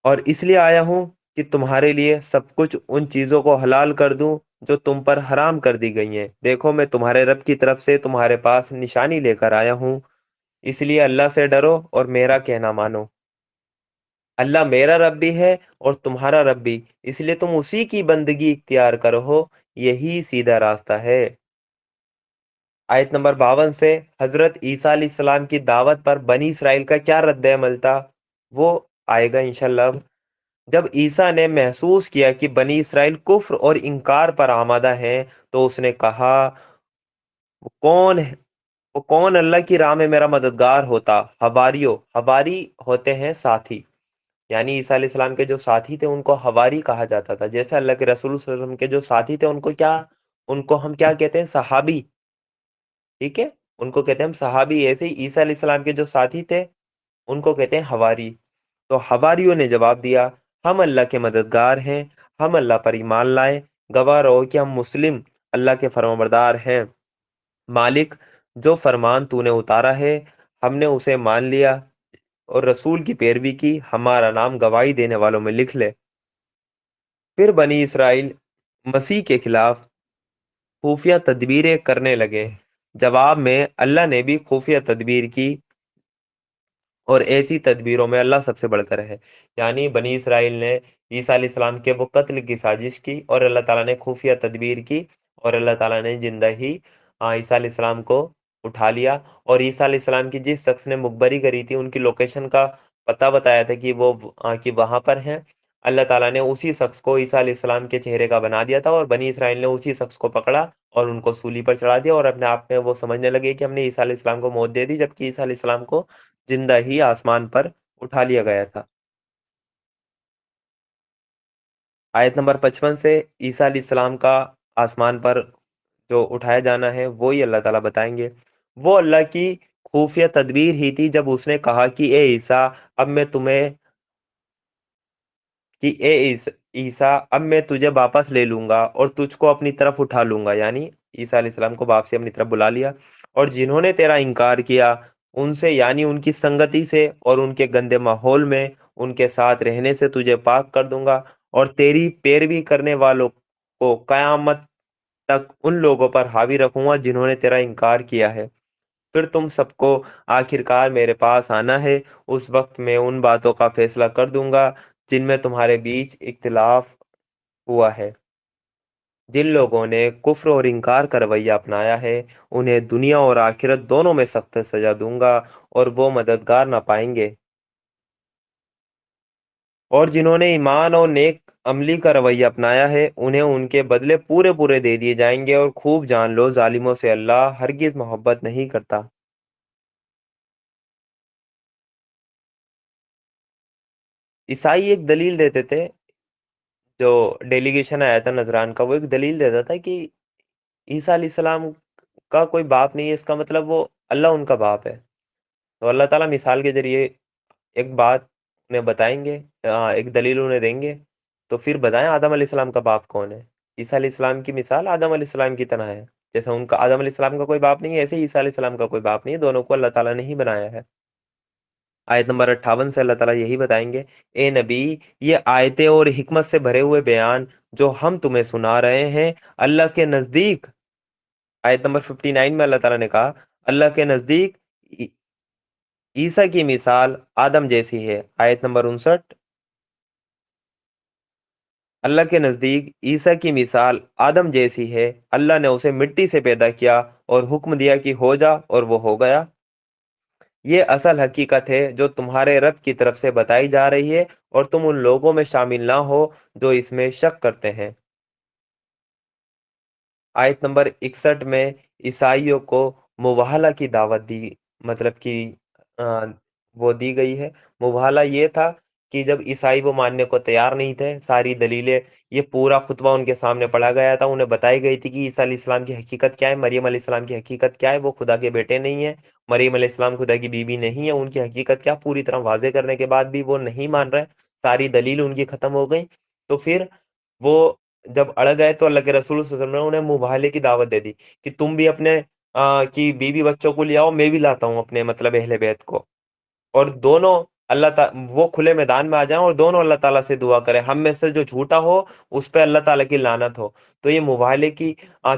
اور اس لیے آیا ہوں کہ تمہارے لیے سب کچھ ان چیزوں کو حلال کر دوں جو تم پر حرام کر دی گئی ہیں۔ دیکھو میں تمہارے رب کی طرف سے تمہارے پاس نشانی لے کر آیا ہوں، اس لیے اللہ سے ڈرو اور میرا کہنا مانو۔ اللہ میرا رب بھی ہے اور تمہارا رب بھی، اس لیے تم اسی کی بندگی اختیار کرو، یہی سیدھا راستہ ہے۔ آیت نمبر 52 سے حضرت عیسیٰ علیہ السلام کی دعوت پر بنی اسرائیل کا کیا رد عمل تھا وہ آئے گا انشاءاللہ۔ جب عیسیٰ نے محسوس کیا کہ بنی اسرائیل کفر اور انکار پر آمادہ ہیں تو اس نے کہا، وہ کون ہے وہ کون اللہ کی راہ میں میرا مددگار ہوتا؟ حواری ہوتے ہیں ساتھی، یعنی عیسیٰ علیہ السلام کے جو ساتھی تھے ان کو حواری کہا جاتا تھا، جیسے اللہ کے رسول صلی اللہ علیہ وسلم کے جو ساتھی تھے ان کو ہم کیا کہتے ہیں؟ صحابی، ٹھیک ہے، ان کو کہتے ہیں ہم صحابی۔ ایسے ہی عیسیٰ علیہ السلام کے جو ساتھی تھے ان کو کہتے ہیں حواری۔ تو حواریوں نے جواب دیا، ہم اللہ کے مددگار ہیں، ہم اللہ پر ایمان لائے، گواہ رہو کہ ہم مسلم اللہ کے فرمانبردار ہیں۔ مالک، جو فرمان تو نے اتارا ہے ہم نے اسے مان لیا اور رسول کی پیروی کی، ہمارا نام گواہی دینے والوں میں لکھ لے۔ پھر بنی اسرائیل مسیح کے خلاف خفیہ تدبیریں کرنے لگے۔ جواب میں اللہ نے بھی خفیہ تدبیر کی، اور ایسی تدبیروں میں اللہ سب سے بڑھ کر ہے۔ یعنی بنی اسرائیل نے عیسیٰ علیہ السلام کے وہ قتل کی سازش کی اور اللہ تعالیٰ نے خفیہ تدبیر کی، اور اللہ تعالیٰ نے زندہ ہی عیسیٰ علیہ السلام کو اٹھا لیا۔ اور عیسیٰ علیہ السلام کی جس شخص نے مخبری کری تھی ان کی لوکیشن کا پتہ بتایا تھا کہ وہ کہ وہاں پر ہیں، اللہ تعالیٰ نے اسی شخص کو عیسیٰ علیہ السلام کے چہرے کا بنا دیا تھا، اور بنی اسرائیل نے اسی شخص کو پکڑا اور ان کو سولی پر چڑھا دیا، اور اپنے آپ میں وہ سمجھنے لگے کہ ہم نے عیسیٰ علیہ السلام کو موت دے دی، جبکہ عیسیٰ علیہ السلام کو زندہ ہی آسمان پر اٹھا لیا گیا تھا۔ آیت نمبر 55 سے عیسیٰ علیہ السلام کا آسمان پر جو اٹھایا جانا ہے وہی اللہ تعالیٰ بتائیں گے۔ وہ اللہ کی خفیہ تدبیر ہی تھی جب اس نے کہا کہ اے عیسیٰ اب میں تمہیں کہ اے عیسیٰ اب میں تجھے واپس لے لوں گا اور تجھ کو اپنی طرف اٹھا لوں گا، یعنی عیسیٰ علیہ السلام کو باپ سے اپنی طرف بلا لیا، اور جنہوں نے تیرا انکار کیا ان سے، یعنی ان کی سنگتی سے اور ان کے گندے ماحول میں ان کے ساتھ رہنے سے تجھے پاک کر دوں گا، اور تیری پیروی کرنے والوں کو قیامت تک ان لوگوں پر حاوی رکھوں گا جنہوں نے تیرا انکار کیا ہے۔ پھر تم سب کو آخرکار میرے پاس آنا ہے، اس وقت میں ان باتوں کا فیصلہ کر دوں گا جن میں تمہارے بیچ اختلاف ہوا ہے۔ جن لوگوں نے کفر اور انکار کا رویہ اپنایا ہے انہیں دنیا اور آخرت دونوں میں سخت سزا دوں گا اور وہ مددگار نہ پائیں گے۔ اور جنہوں نے ایمان اور نیک عملی کا رویہ اپنایا ہے انہیں ان کے بدلے پورے پورے دے دیے جائیں گے، اور خوب جان لو ظالموں سے اللہ ہرگز محبت نہیں کرتا۔ عیسائی ایک دلیل دیتے تھے، جو ڈیلیگیشن آیا تھا نذران کا، وہ ایک دلیل دیتا تھا کہ عیسیٰ علیہ السلام کا کوئی باپ نہیں ہے، اس کا مطلب وہ اللہ ان کا باپ ہے۔ تو اللہ تعالیٰ مثال کے ذریعے ایک بات انہیں بتائیں گے، ایک دلیل انہیں دیں گے، تو پھر بتائیں آدم علیہ السلام کا باپ کون ہے۔ عیسیٰ علیہ السلام کی مثال آدم علیہ السلام کی طرح ہے، جیسے ان کا آدم علیہ السلام کا کوئی باپ نہیں ہے ایسے ہی عیسیٰ علیہ السلام کا کوئی باپ نہیں ہے، دونوں کو اللہ تعالیٰ نے ہی بنایا ہے۔ آیت نمبر 58 سے اللہ تعالیٰ یہی بتائیں گے، اے نبی یہ آیتیں اور حکمت سے بھرے ہوئے بیان جو ہم تمہیں سنا رہے ہیں اللہ کے نزدیک، آیت نمبر 59 میں اللہ تعالیٰ نے کہا اللہ کے نزدیک عیسیٰ کی مثال آدم جیسی ہے۔ آیت نمبر 59، اللہ کے نزدیک عیسیٰ کی مثال آدم جیسی ہے، اللہ نے اسے مٹی سے پیدا کیا اور حکم دیا کہ ہو جا اور وہ ہو گیا۔ یہ اصل حقیقت ہے جو تمہارے رب کی طرف سے بتائی جا رہی ہے، اور تم ان لوگوں میں شامل نہ ہو جو اس میں شک کرتے ہیں۔ آیت نمبر 61 میں عیسائیوں کو مباہلہ کی دعوت دی، مطلب کہ وہ دی گئی ہے۔ مباہلہ یہ تھا کہ جب عیسائی وہ ماننے کو تیار نہیں تھے، ساری دلیلیں، یہ پورا خطبہ ان کے سامنے پڑھا گیا تھا، انہیں بتائی گئی تھی کہ عیسیٰ علیہ السلام کی حقیقت کیا ہے، مریم علیہ السلام کی حقیقت کیا ہے، وہ خدا کے بیٹے نہیں ہیں، مریم علیہ السلام خدا کی بیوی نہیں ہے، ان کی حقیقت کیا، پوری طرح واضح کرنے کے بعد بھی وہ نہیں مان رہے، ساری دلیل ان کی ختم ہو گئی۔ تو پھر وہ جب اڑ گئے تو اللہ کے رسول صلی اللہ علیہ وسلم نے انہیں مباہلے کی دعوت دے دی کہ تم بھی اپنے کی بیوی بچوں کو لے آؤ، میں بھی لاتا ہوں اپنے مطلب اہل بیت کو، اور دونوں اللہ تعالیٰ وہ کھلے میدان میں آ جائیں اور دونوں اللہ تعالیٰ سے دعا کریں ہم میں سے جو جھوٹا ہو اس پہ اللہ تعالیٰ کی لعنت ہو۔ تو یہ مباہلے کی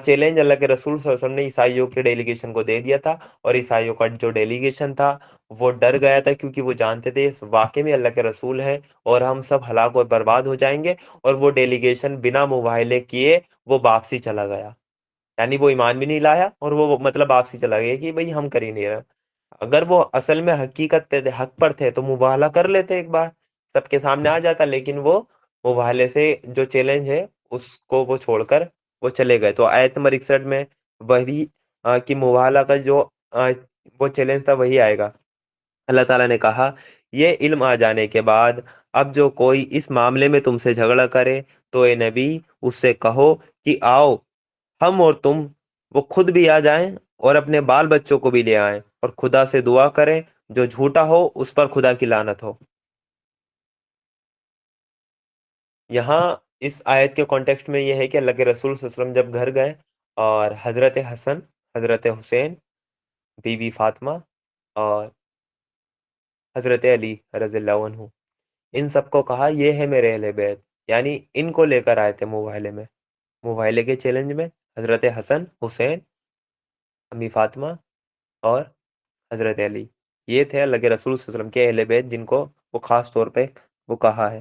چیلنج اللہ کے رسول صلی اللہ علیہ وسلم نے عیسائیوں کے ڈیلیگیشن کو دے دیا تھا، اور عیسائیوں کا جو ڈیلیگیشن تھا وہ ڈر گیا تھا، کیونکہ وہ جانتے تھے اس واقعے میں اللہ کے رسول ہیں اور ہم سب ہلاک اور برباد ہو جائیں گے۔ اور وہ ڈیلیگیشن بنا مباہلے کیے وہ واپسی چلا گیا، یعنی وہ ایمان بھی نہیں لایا اور وہ مطلب واپسی چلا گیا کہ بھئی ہم کر ہی نہیں رہے۔ اگر وہ اصل میں حقیقت پہ حق پر تھے تو مباہلہ کر لیتے ایک بار، سب کے سامنے آ جاتا، لیکن وہ مباہلے سے جو چیلنج ہے اس کو وہ چھوڑ کر وہ چلے گئے۔ تو آیت نمبر 61 میں وہی کہ مباہلہ کا جو وہ چیلنج تھا وہی آئے گا۔ اللہ تعالیٰ نے کہا یہ علم آ جانے کے بعد اب جو کوئی اس معاملے میں تم سے جھگڑا کرے تو اے نبی اس سے کہو کہ آؤ ہم اور تم وہ خود بھی آ جائیں اور اپنے بال بچوں کو بھی لے آئیں اور خدا سے دعا کریں، جو جھوٹا ہو اس پر خدا کی لعنت ہو۔ یہاں اس آیت کے کانٹیکسٹ میں یہ ہے کہ اللہ کے رسول صلی اللہ علیہ وسلم جب گھر گئے اور حضرت حسن، حضرت حسین، بی بی فاطمہ اور حضرت علی رضی اللہ عنہ، ان سب کو کہا یہ ہے میرے اہل بیت، یعنی ان کو لے کر آئے تھے مباہلے میں، مباہلے کے چیلنج میں حضرت حسن، حسین، امی فاطمہ اور حضرت علی، یہ تھے اللہ کے رسول صلی اللہ علیہ وسلم کے اہل بیت جن کو وہ خاص طور پہ وہ کہا ہے۔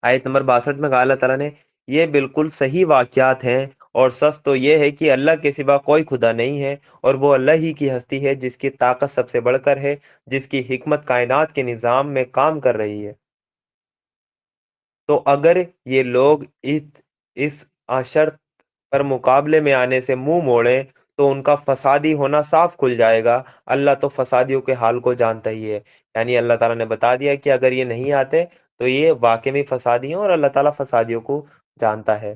آیت نمبر 62 میں کہا اللہ تعالیٰ نے یہ بالکل صحیح واقعات ہیں، اور سچ تو یہ ہے کہ اللہ کے سوا کوئی خدا نہیں ہے، اور وہ اللہ ہی کی ہستی ہے جس کی طاقت سب سے بڑھ کر ہے، جس کی حکمت کائنات کے نظام میں کام کر رہی ہے۔ تو اگر یہ لوگ اس شرط پر مقابلے میں آنے سے منہ موڑیں تو ان کا فسادی ہونا صاف کھل جائے گا۔ اللہ تو فسادیوں کے حال کو جانتا ہی ہے، یعنی اللہ تعالیٰ نے بتا دیا کہ اگر یہ نہیں آتے تو یہ واقعی میں فسادی ہیں، اور اللہ تعالیٰ فسادیوں کو جانتا ہے۔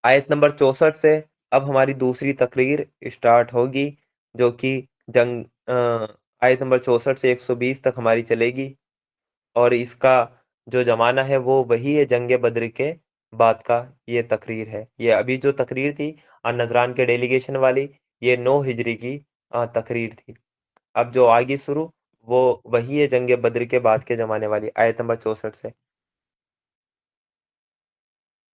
آیت نمبر 64 سے اب ہماری دوسری تقریر اسٹارٹ ہوگی، جو کہ جنگ آیت نمبر 64 سے 120 تک ہماری چلے گی، اور اس کا جو زمانہ ہے وہ وہی ہے جنگ بدر کے بعد کا یہ تقریر ہے۔ یہ ابھی جو تقریر تھی نذران کے ڈیلیگیشن والی، یہ 9 ہجری کی تقریر تھی۔ اب جو آگے شروع وہ وہی ہے جنگ بدر کے بعد کے زمانے والی، آیت نمبر 64 سے۔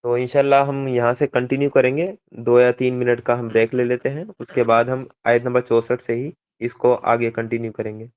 تو انشاءاللہ ہم یہاں سے کنٹینیو کریں گے، 2 یا 3 منٹ کا ہم بریک لے لیتے ہیں، اس کے بعد ہم آیت نمبر 64 سے ہی اس کو آگے کنٹینیو کریں گے۔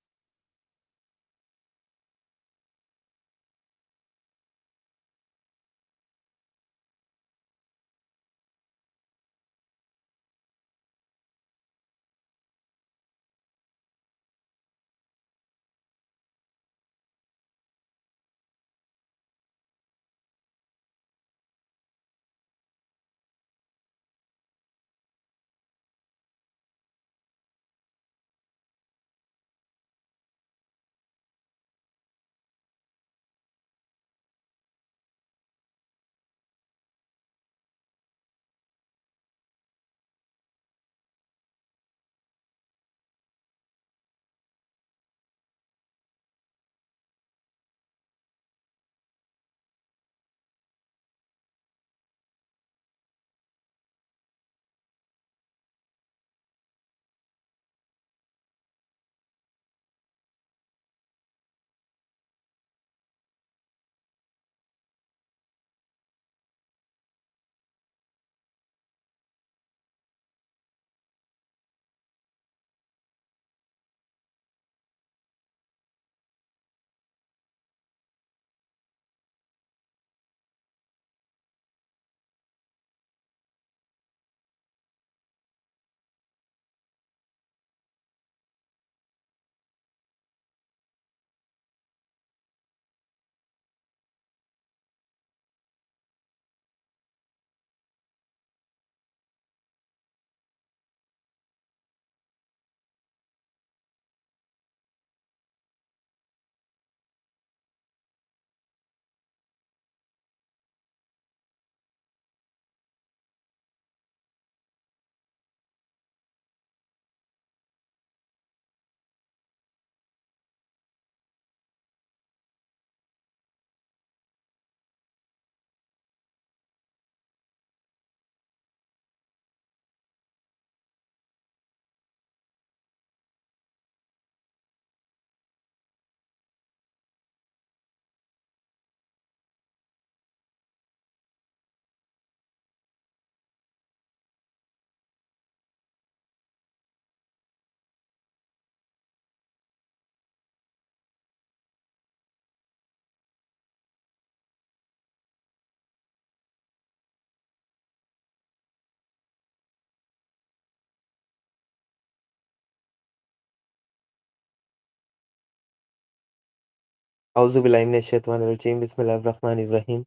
اعوذ باللہ من الشیطان الرجیم، بسم اللہ الرحمن الرحیم۔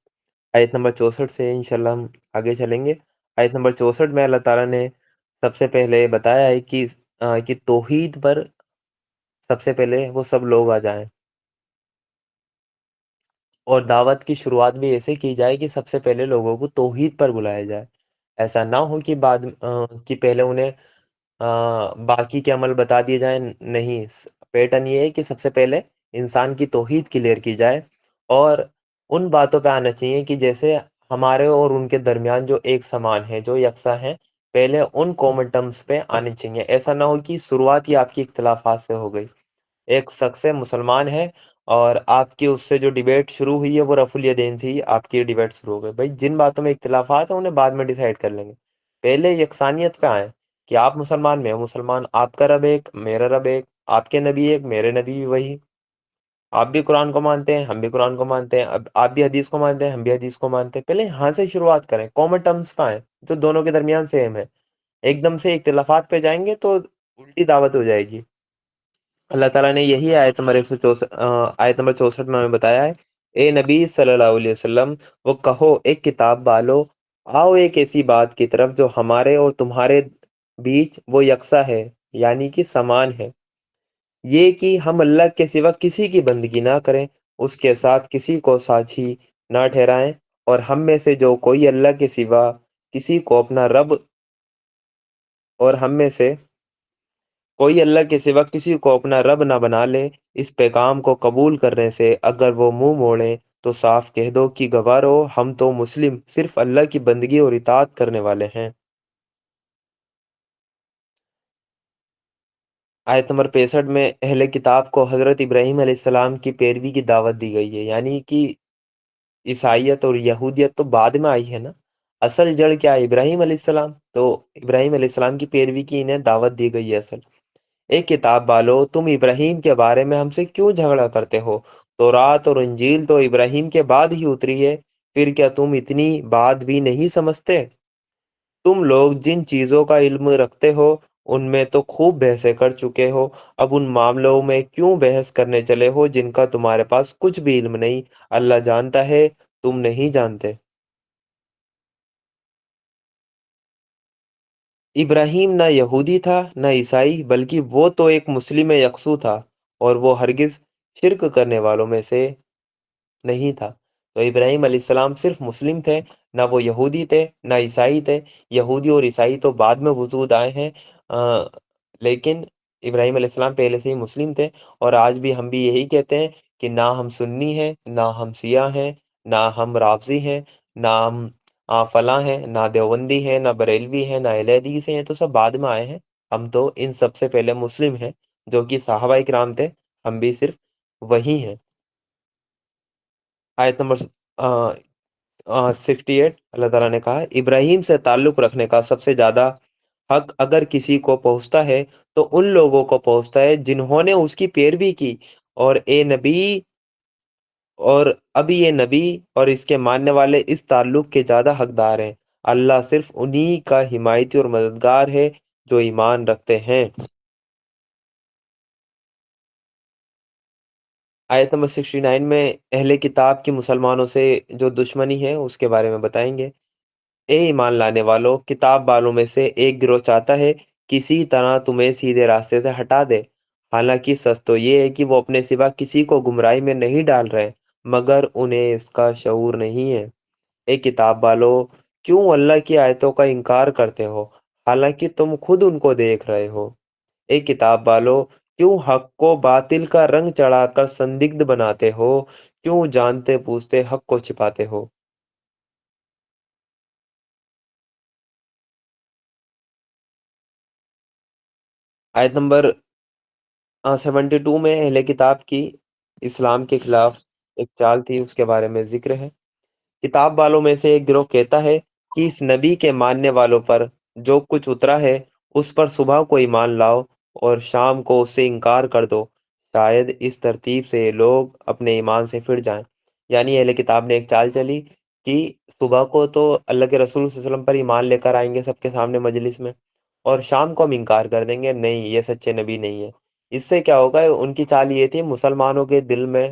آیت نمبر 64 سے انشاءاللہ ہم آگے چلیں گے۔ آیت نمبر 64 میں اللہ تعالیٰ نے سب سے پہلے بتایا ہے کہ توحید پر سب سے پہلے وہ سب لوگ آ جائیں، اور دعوت کی شروعات بھی ایسے کی جائے کہ سب سے پہلے لوگوں کو توحید پر بلایا جائے۔ ایسا نہ ہو کہ کہ پہلے انہیں باقی کے عمل بتا دیے جائیں، نہیں، پیٹرن یہ ہے کہ سب سے پہلے انسان کی توحید کلیئر کی جائے، اور ان باتوں پہ آنا چاہیے کہ جیسے ہمارے اور ان کے درمیان جو ایک سمان ہے، جو یکساں ہیں، پہلے ان کامن ٹرمز پہ آنے چاہیے۔ ایسا نہ ہو کہ شروعات ہی آپ کی اختلافات سے ہو گئی، ایک شخص مسلمان ہے اور آپ کی اس سے جو ڈیبیٹ شروع ہوئی ہے وہ رفع الیدین سے ہی آپ کی ڈیبیٹ شروع ہو گئی۔ بھائی جن باتوں میں اختلافات ہیں انہیں بعد میں ڈیسائیڈ کر لیں گے، پہلے یکسانیت پہ آئیں کہ آپ مسلمان، میں مسلمان، آپ کا رب ایک، میرا رب ایک، آپ کے نبی ایک، میرے نبی بھی وہی، آپ بھی قرآن کو مانتے ہیں، ہم بھی قرآن کو مانتے ہیں، اب آپ بھی حدیث کو مانتے ہیں، ہم بھی حدیث کو مانتے ہیں۔ پہلے یہاں سے شروعات کریں، کامن ٹرمز پہ آئیں جو دونوں کے درمیان سیم ہے۔ ایک دم سے اختلافات پہ جائیں گے تو الٹی دعوت ہو جائے گی۔ اللہ تعالیٰ نے یہی آیت نمبر 164 آیت نمبر 64 میں ہمیں بتایا ہے، اے نبی صلی اللہ علیہ وسلم، وہ کہو ایک کتاب والو، آؤ ایک ایسی بات کی طرف جو ہمارے اور تمہارے بیچ وہ یکساں ہے، یعنی کہ سمان ہے، یہ کہ ہم اللہ کے سوا کسی کی بندگی نہ کریں، اس کے ساتھ کسی کو ساجی نہ ٹھہرائیں، اور ہم میں سے جو کوئی اللہ کے سوا کسی کو اپنا رب اور ہم میں سے کوئی اللہ کے سوا کسی کو اپنا رب نہ بنا لے، اس پیغام کو قبول کرنے سے اگر وہ منہ موڑیں تو صاف کہہ دو کہ گوارو، ہم تو مسلم صرف اللہ کی بندگی اور اطاعت کرنے والے ہیں۔ آیت نمبر 65 میں اہل کتاب کو حضرت ابراہیم علیہ السلام کی پیروی کی دعوت دی گئی ہے، یعنی کہ عیسائیت اور یہودیت تو بعد میں آئی ہے نا، اصل جڑ کیا ہے؟ ابراہیم علیہ السلام، تو ابراہیم علیہ السلام کی پیروی کی انہیں دعوت دی گئی ہے اصل۔ ایک کتاب والو، تم ابراہیم کے بارے میں ہم سے کیوں جھگڑا کرتے ہو؟ تورات اور انجیل تو ابراہیم کے بعد ہی اتری ہے، پھر کیا تم اتنی بات بھی نہیں سمجھتے؟ تم لوگ جن چیزوں کا علم رکھتے ہو ان میں تو خوب بحثیں کر چکے ہو، اب ان معاملوں میں کیوں بحث کرنے چلے ہو جن کا تمہارے پاس کچھ بھی علم نہیں؟ اللہ جانتا ہے، تم نہیں جانتے۔ ابراہیم نہ یہودی تھا نہ عیسائی، بلکہ وہ تو ایک مسلم یکسو تھا، اور وہ ہرگز شرک کرنے والوں میں سے نہیں تھا۔ تو ابراہیم علیہ السلام صرف مسلم تھے، نہ وہ یہودی تھے نہ عیسائی تھے۔ یہودی اور عیسائی تو بعد میں وجود آئے ہیں، لیکن ابراہیم علیہ السلام پہلے سے ہی مسلم تھے۔ اور آج بھی ہم بھی یہی کہتے ہیں کہ نہ ہم سنی ہیں، نہ ہم شیعہ ہیں، نہ ہم رافضی ہیں، نہ ہم فلاں ہیں، نہ دیوبندی ہیں، نہ بریلوی ہیں، نہ اہل حدیث ہیں، یہ تو سب بعد میں آئے ہیں۔ ہم تو ان سب سے پہلے مسلم ہیں، جو کہ صحابہ کرام تھے، ہم بھی صرف وہی ہیں۔ آیت نمبر 68، اللہ تعالیٰ نے کہا، ابراہیم سے تعلق رکھنے کا سب سے زیادہ حق اگر کسی کو پہنچتا ہے تو ان لوگوں کو پہنچتا ہے جنہوں نے اس کی پیروی کی، اور اب یہ نبی اور اس کے ماننے والے اس تعلق کے زیادہ حقدار ہیں۔ اللہ صرف انہی کا حمایتی اور مددگار ہے جو ایمان رکھتے ہیں۔ آیت نمبر 69 میں اہل کتاب کی مسلمانوں سے جو دشمنی ہے اس کے بارے میں بتائیں گے۔ اے ایمان لانے والو، کتاب والوں میں سے ایک گروہ چاہتا ہے کسی طرح تمہیں سیدھے راستے سے ہٹا دے، حالانکہ سچ تو یہ ہے کہ وہ اپنے سوا کسی کو گمراہی میں نہیں ڈال رہے، مگر انہیں اس کا شعور نہیں ہے۔ اے کتاب والو، کیوں اللہ کی آیتوں کا انکار کرتے ہو حالانکہ تم خود ان کو دیکھ رہے ہو؟ اے کتاب والو، کیوں حق کو باطل کا رنگ چڑھا کر سندگدھ بناتے ہو؟ کیوں جانتے پوچھتے حق کو چھپاتے ہو؟ آیت نمبر 72 میں اہل کتاب کی اسلام کے خلاف ایک چال تھی، اس کے بارے میں ذکر ہے۔ کتاب والوں میں سے ایک گروہ کہتا ہے کہ اس نبی کے ماننے والوں پر جو کچھ اترا ہے اس پر صبح کو ایمان لاؤ اور شام کو اس سے انکار کر دو، شاید اس ترتیب سے لوگ اپنے ایمان سے پھر جائیں۔ یعنی اہل کتاب نے ایک چال چلی کہ صبح کو تو اللہ کے رسول صلی اللہ علیہ وسلم پر ایمان لے کر آئیں گے سب کے سامنے مجلس میں، اور شام کو ہم انکار کر دیں گے، نہیں یہ سچے نبی نہیں ہے۔ اس سے کیا ہوگا؟ ان کی چال یہ تھی مسلمانوں کے دل میں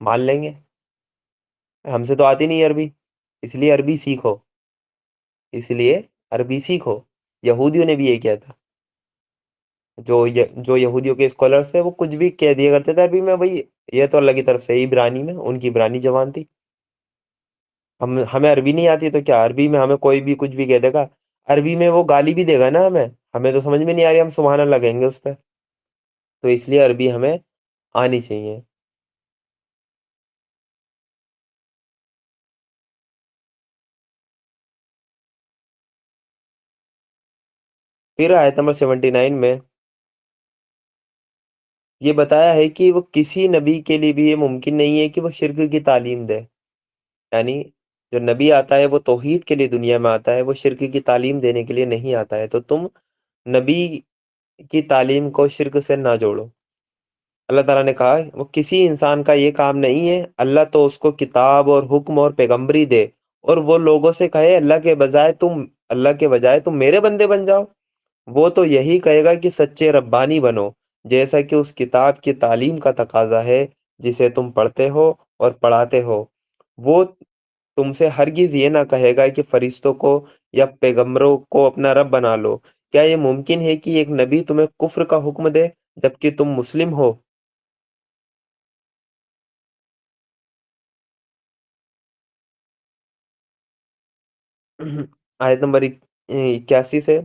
مان لیں گے. ہم سے تو آتی نہیں عربی، اس لیے عربی سیکھو، اس لیے عربی سیکھو. یہودیوں نے بھی یہ کیا تھا. جو یہودیوں کے اسکالرس تھے وہ کچھ بھی کہہ دیا کرتے تھے عربی میں. بھائی یہ تو اللہ کی طرف سے عبرانی میں، ان کی عبرانی زبان تھی. ہمیں عربی نہیں آتی تو کیا، عربی میں ہمیں کوئی بھی کچھ بھی کہہ دے گا. عربی میں وہ گالی بھی دے گا نا ہمیں، ہمیں تو سمجھ میں نہیں آ رہی، ہم سبحان اللہ کہیں گے اس پہ. تو اس لیے عربی ہمیں آنی چاہیے. پھر آیت نمبر 79 میں یہ بتایا ہے کہ وہ کسی نبی کے لیے بھی یہ ممکن نہیں ہے کہ وہ شرک کی تعلیم دے. یعنی جو نبی آتا ہے وہ توحید کے لیے دنیا میں آتا ہے، وہ شرک کی تعلیم دینے کے لیے نہیں آتا ہے. تو تم نبی کی تعلیم کو شرک سے نہ جوڑو. اللہ تعالیٰ نے کہا وہ کسی انسان کا یہ کام نہیں ہے. اللہ تو اس کو کتاب اور حکم اور پیغمبری دے، اور وہ لوگوں سے کہے اللہ کے بجائے تم میرے بندے بن جاؤ. وہ تو یہی کہے گا کہ سچے ربانی بنو، جیسا کہ اس کتاب کی تعلیم کا تقاضا ہے جسے تم پڑھتے ہو اور پڑھاتے ہو. وہ تم سے ہرگز یہ نہ کہے گا کہ فرشتوں کو یا پیغمبروں کو اپنا رب بنا لو. کیا یہ ممکن ہے کہ ایک نبی تمہیں کفر کا حکم دے جبکہ تم مسلم ہو؟ آیت نمبر 81 سے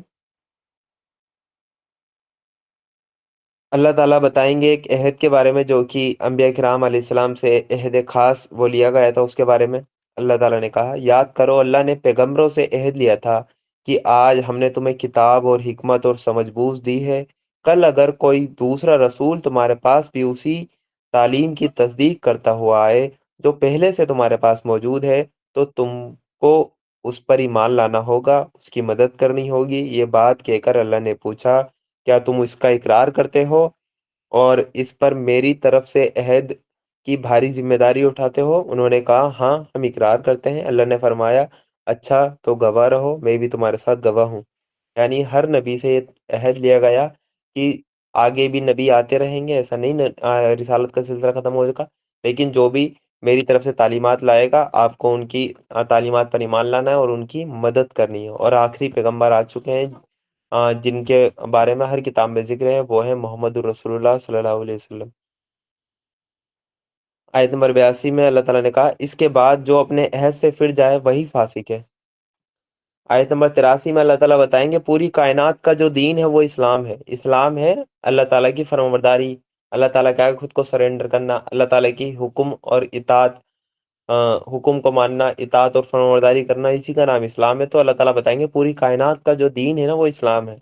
اللہ تعالیٰ بتائیں گے ایک عہد کے بارے میں جو کہ انبیاء کرام علیہ السلام سے عہد خاص وہ لیا گیا تھا. اس کے بارے میں اللہ تعالیٰ نے کہا یاد کرو اللہ نے پیغمبروں سے عہد لیا تھا کہ آج ہم نے تمہیں کتاب اور حکمت اور سمجھ بوجھ دی ہے. کل اگر کوئی دوسرا رسول تمہارے پاس بھی اسی تعلیم کی تصدیق کرتا ہوا آئے جو پہلے سے تمہارے پاس موجود ہے تو تم کو اس پر ایمان لانا ہوگا، اس کی مدد کرنی ہوگی. یہ بات کہہ کر اللہ نے پوچھا کیا تم اس کا اقرار کرتے ہو اور اس پر میری طرف سے عہد کی بھاری ذمہ داری اٹھاتے ہو؟ انہوں نے کہا ہاں ہم اقرار کرتے ہیں. اللہ نے فرمایا اچھا تو گواہ رہو، میں بھی تمہارے ساتھ گواہ ہوں. یعنی ہر نبی سے یہ عہد لیا گیا کہ آگے بھی نبی آتے رہیں گے، ایسا نہیں رسالت کا سلسلہ ختم ہو چکا، لیکن جو بھی میری طرف سے تعلیمات لائے گا آپ کو ان کی تعلیمات پر ایمان لانا ہے اور ان کی مدد کرنی ہے. اور آخری پیغمبر آ چکے ہیں جن کے بارے میں ہر کتاب میں ذکر ہے، وہ ہے محمد الرسول اللہ صلی اللہ علیہ وسلم. آیت نمبر 82 میں اللہ تعالیٰ نے کہا اس کے بعد جو اپنے عہد سے پھر جائے وہی فاسق ہے. آیت نمبر 83 میں اللہ تعالیٰ بتائیں گے پوری کائنات کا جو دین ہے وہ اسلام ہے. اسلام ہے اللہ تعالیٰ کی فرمانبرداری، اللہ تعالیٰ کا خود کو سرنڈر کرنا، اللہ تعالیٰ کی حکم اور اطاعت، حکم کو ماننا، اطاعت اور فرمانبرداری کرنا، اسی کا نام اسلام ہے. تو اللہ تعالیٰ بتائیں گے پوری کائنات کا جو دین ہے نا وہ اسلام ہے.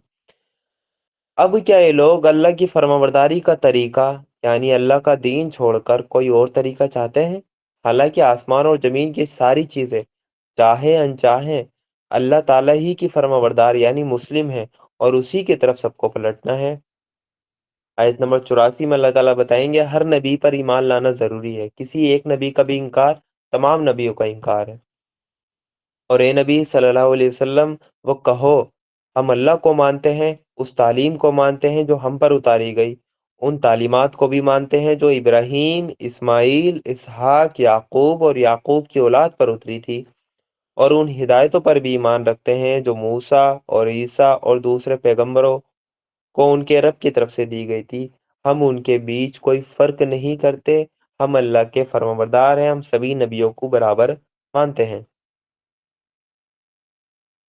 اب کیا یہ لوگ اللہ کی فرمانبرداری کا طریقہ یعنی اللہ کا دین چھوڑ کر کوئی اور طریقہ چاہتے ہیں؟ حالانکہ آسمان اور زمین کی ساری چیزیں چاہے انچاہیں اللہ تعالیٰ ہی کی فرمانبردار یعنی مسلم ہے اور اسی کی طرف سب کو پلٹنا ہے. آیت نمبر 84 میں اللہ تعالیٰ بتائیں گے ہر نبی پر ایمان لانا ضروری ہے، کسی ایک نبی کا بھی انکار تمام نبیوں کا انکار ہے. اور اے نبی صلی اللہ علیہ وسلم وہ کہو ہم اللہ کو مانتے ہیں، اس تعلیم کو مانتے ہیں جو ہم پر اتاری گئی، ان تعلیمات کو بھی مانتے ہیں جو ابراہیم، اسماعیل، اسحاق، یعقوب اور یعقوب کی اولاد پر اتری تھی، اور ان ہدایتوں پر بھی ایمان رکھتے ہیں جو موسیٰ اور عیسیٰ اور دوسرے پیغمبروں کو ان کے رب کی طرف سے دی گئی تھی. ہم ان کے بیچ کوئی فرق نہیں کرتے، ہم اللہ کے فرمانبردار ہیں، ہم سبھی نبیوں کو برابر مانتے ہیں.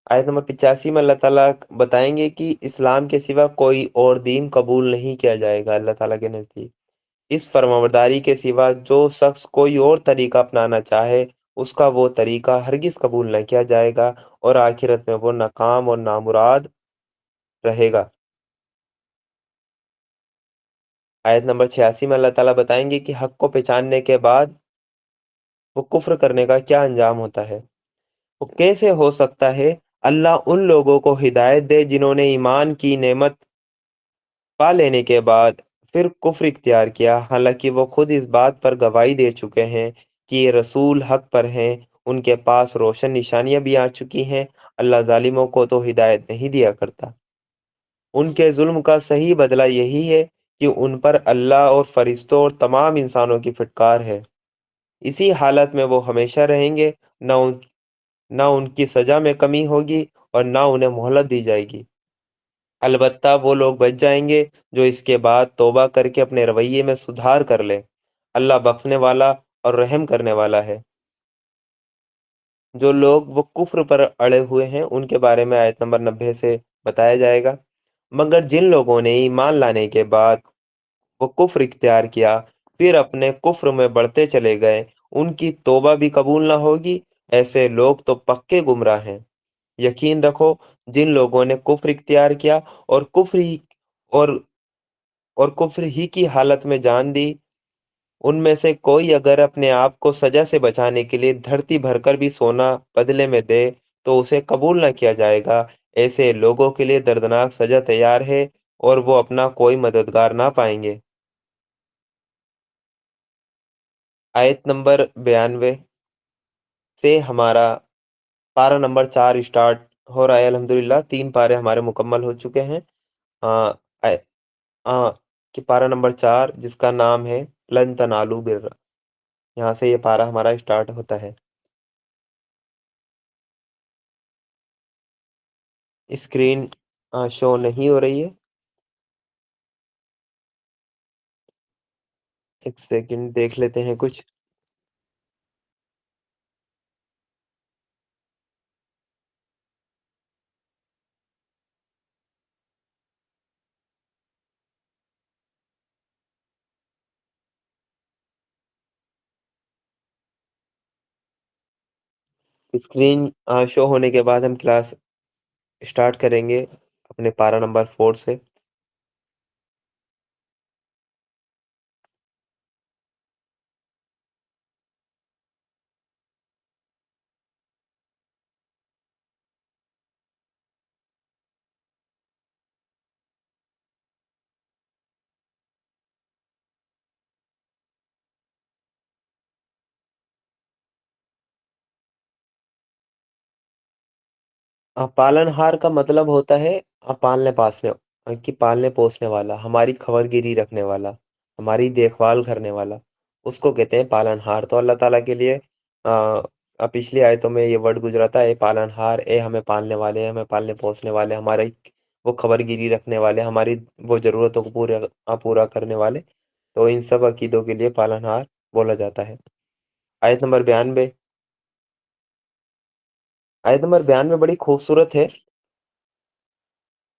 آیت نمبر 85 میں اللہ تعالیٰ بتائیں گے کہ اسلام کے سوا کوئی اور دین قبول نہیں کیا جائے گا اللہ تعالیٰ کے نزدیک. اس فرمانبرداری کے سوا جو شخص کوئی اور طریقہ اپنانا چاہے اس کا وہ طریقہ ہرگز قبول نہ کیا جائے گا اور آخرت میں وہ ناکام اور نامراد رہے گا. آیت نمبر 86 میں اللہ تعالیٰ بتائیں گے کہ حق کو پہچاننے کے بعد وہ کفر کرنے کا کیا انجام ہوتا ہے. وہ کیسے ہو سکتا ہے اللہ ان لوگوں کو ہدایت دے جنہوں نے ایمان کی نعمت پا لینے کے بعد پھر کفر اختیار کیا، حالانکہ وہ خود اس بات پر گواہی دے چکے ہیں کہ یہ رسول حق پر ہیں، ان کے پاس روشن نشانیاں بھی آ چکی ہیں. اللہ ظالموں کو تو ہدایت نہیں دیا کرتا. ان کے ظلم کا صحیح بدلہ یہی ہے کہ ان پر اللہ اور فرشتوں اور تمام انسانوں کی پھٹکار ہے. اسی حالت میں وہ ہمیشہ رہیں گے، نہ ان کی سزا میں کمی ہوگی اور نہ انہیں مہلت دی جائے گی۔ البتہ وہ لوگ بچ جائیں گے جو اس کے بعد توبہ کر کے اپنے رویے میں سدھار کر لیں۔ اللہ بخشنے والا اور رحم کرنے والا ہے۔ جو لوگ وہ کفر پر اڑے ہوئے ہیں ان کے بارے میں آیت نمبر 90 سے بتایا جائے گا۔ مگر جن لوگوں نے ایمان لانے کے بعد وہ کفر اختیار کیا پھر اپنے کفر میں بڑھتے چلے گئے، ان کی توبہ بھی قبول نہ ہوگی، ایسے لوگ تو پکے گمراہ ہیں۔ یقین رکھو جن لوگوں نے کفر اختیار کیا اور اور اور کفر ہی کی حالت میں جان دی، ان میں سے کوئی اگر اپنے آپ کو سزا سے بچانے کے لیے دھرتی بھر کر بھی سونا بدلے میں دے تو اسے قبول نہ کیا جائے گا۔ ایسے لوگوں کے لیے دردناک سزا تیار ہے اور وہ اپنا کوئی مددگار نہ پائیں گے۔ آیت نمبر 92 سے ہمارا پارہ نمبر 4 اسٹارٹ ہو رہا ہے۔ الحمدللہ 3 پارے ہمارے مکمل ہو چکے ہیں۔ آ- آ- کہ پارہ نمبر 4 جس کا نام ہے لن تنالو بر، یہاں سے یہ پارہ ہمارا اسٹارٹ ہوتا ہے۔ اسکرین شو نہیں ہو رہی ہے، ایک سیکنڈ دیکھ لیتے ہیں کچھ۔ اسکرین شو ہونے کے بعد ہم کلاس اسٹارٹ کریں گے اپنے پارہ نمبر 4 سے۔ پالن ہار کا مطلب ہوتا ہے پالنے پوسنے والا، ہماری خبرگیری رکھنے والا، ہماری دیکھ بھال کرنے والا، اس کو کہتے ہیں پالن ہار۔ تو اللہ تعالیٰ کے لیے پچھلی آیتوں میں یہ ورڈ گزرا تھا، اے پالن ہار، اے ہمیں پالنے والے، ہمیں پالنے پوسنے والے، ہمارے وہ خبرگیری رکھنے والے، ہماری وہ ضرورتوں کو پورا کرنے والے۔ تو ان سب عقیدوں کے لیے پالن ہار بولا جاتا ہے۔ آیت نمبر 92، آیت نمبر 92 بڑی خوبصورت ہے۔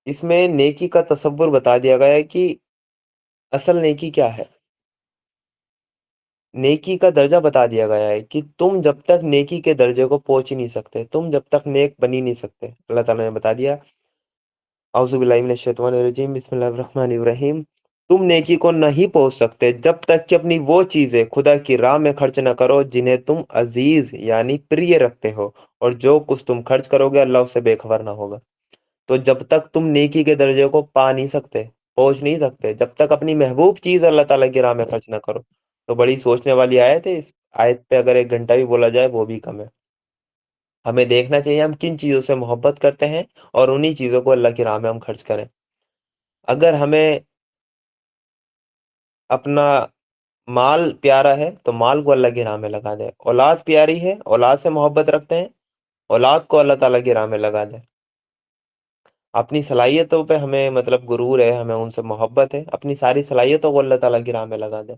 اس میں نیکی کا تصور بتا دیا گیا ہے کہ اصل نیکی کیا ہے۔ نیکی کا درجہ بتا دیا گیا ہے کہ تم جب تک نیکی کے درجے کو پہنچ ہی نہیں سکتے، تم جب تک نیک بنی نہیں سکتے، اللہ تعالیٰ نے بتا دیا۔ اعوذ باللہ من الشیطان الرجیم، بسم اللہ الرحمن الرحیم۔ تم نیکی کو نہیں پہنچ سکتے جب تک کہ اپنی وہ چیزیں خدا کی راہ میں خرچ نہ کرو جنہیں تم عزیز یعنی پریہ رکھتے ہو، اور جو کچھ تم خرچ کرو گے اللہ اس سے بے خبر نہ ہوگا۔ تو جب تک تم نیکی کے درجے کو پا نہیں سکتے، پہنچ نہیں سکتے، جب تک اپنی محبوب چیز اللہ تعالیٰ کی راہ میں خرچ نہ کرو۔ تو بڑی سوچنے والی آیت ہے، اس آیت پہ اگر 1 گھنٹہ بھی بولا جائے وہ بھی کم ہے۔ ہمیں دیکھنا چاہیے ہم کن چیزوں سے محبت کرتے ہیں اور انہی چیزوں کو اللہ کی راہ میں ہم خرچ کریں۔ اگر ہمیں اپنا مال پیارا ہے تو مال کو اللہ کی راہ میں لگا دیں، اولاد پیاری ہے، اولاد سے محبت رکھتے ہیں، اولاد کو اللہ تعالیٰ کی راہ میں لگا دیں۔ اپنی صلاحیتوں پہ ہمیں مطلب غرور ہے، ہمیں ان سے محبت ہے، اپنی ساری صلاحیتوں کو اللہ تعالیٰ کی راہ میں لگا دیں۔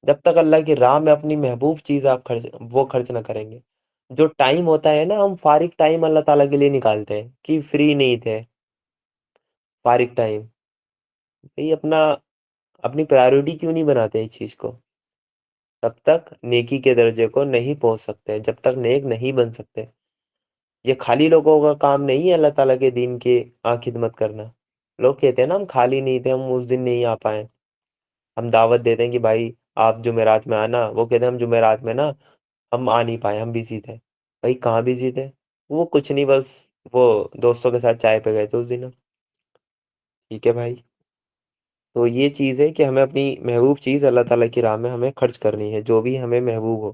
جب تک اللہ کی راہ میں اپنی محبوب چیز آپ وہ خرچ نہ کریں گے، جو ٹائم ہوتا ہے نا، ہم فارغ ٹائم اللہ تعالیٰ کے لیے نکالتے ہیں کہ فری نہیں تھے، فارغ ٹائم یہ اپنی پرائیورٹی کیوں نہیں بناتے اس چیز کو؟ تب تک نیکی کے درجے کو نہیں پہنچ سکتے، جب تک نیک نہیں بن سکتے۔ یہ خالی لوگوں کا کام نہیں ہے اللہ تعالیٰ کے دین کی خدمت کرنا۔ لوگ کہتے ہیں نا ہم خالی نہیں تھے، ہم اس دن نہیں آ پائے، ہم دعوت دیتے ہیں کہ بھائی آپ جمعرات میں آنا، وہ کہتے ہیں ہم جمعرات میں نا ہم آ نہیں پائے، ہم بزی تھے۔ بھائی کہاں بزی تھے؟ وہ کچھ نہیں، بس وہ دوستوں کے ساتھ چائے پہ گئے تھے اس دن ہم۔ ٹھیک ہے بھائی، تو یہ چیز ہے کہ ہمیں اپنی محبوب چیز اللہ تعالیٰ کی راہ میں ہمیں خرچ کرنی ہے، جو بھی ہمیں محبوب ہو۔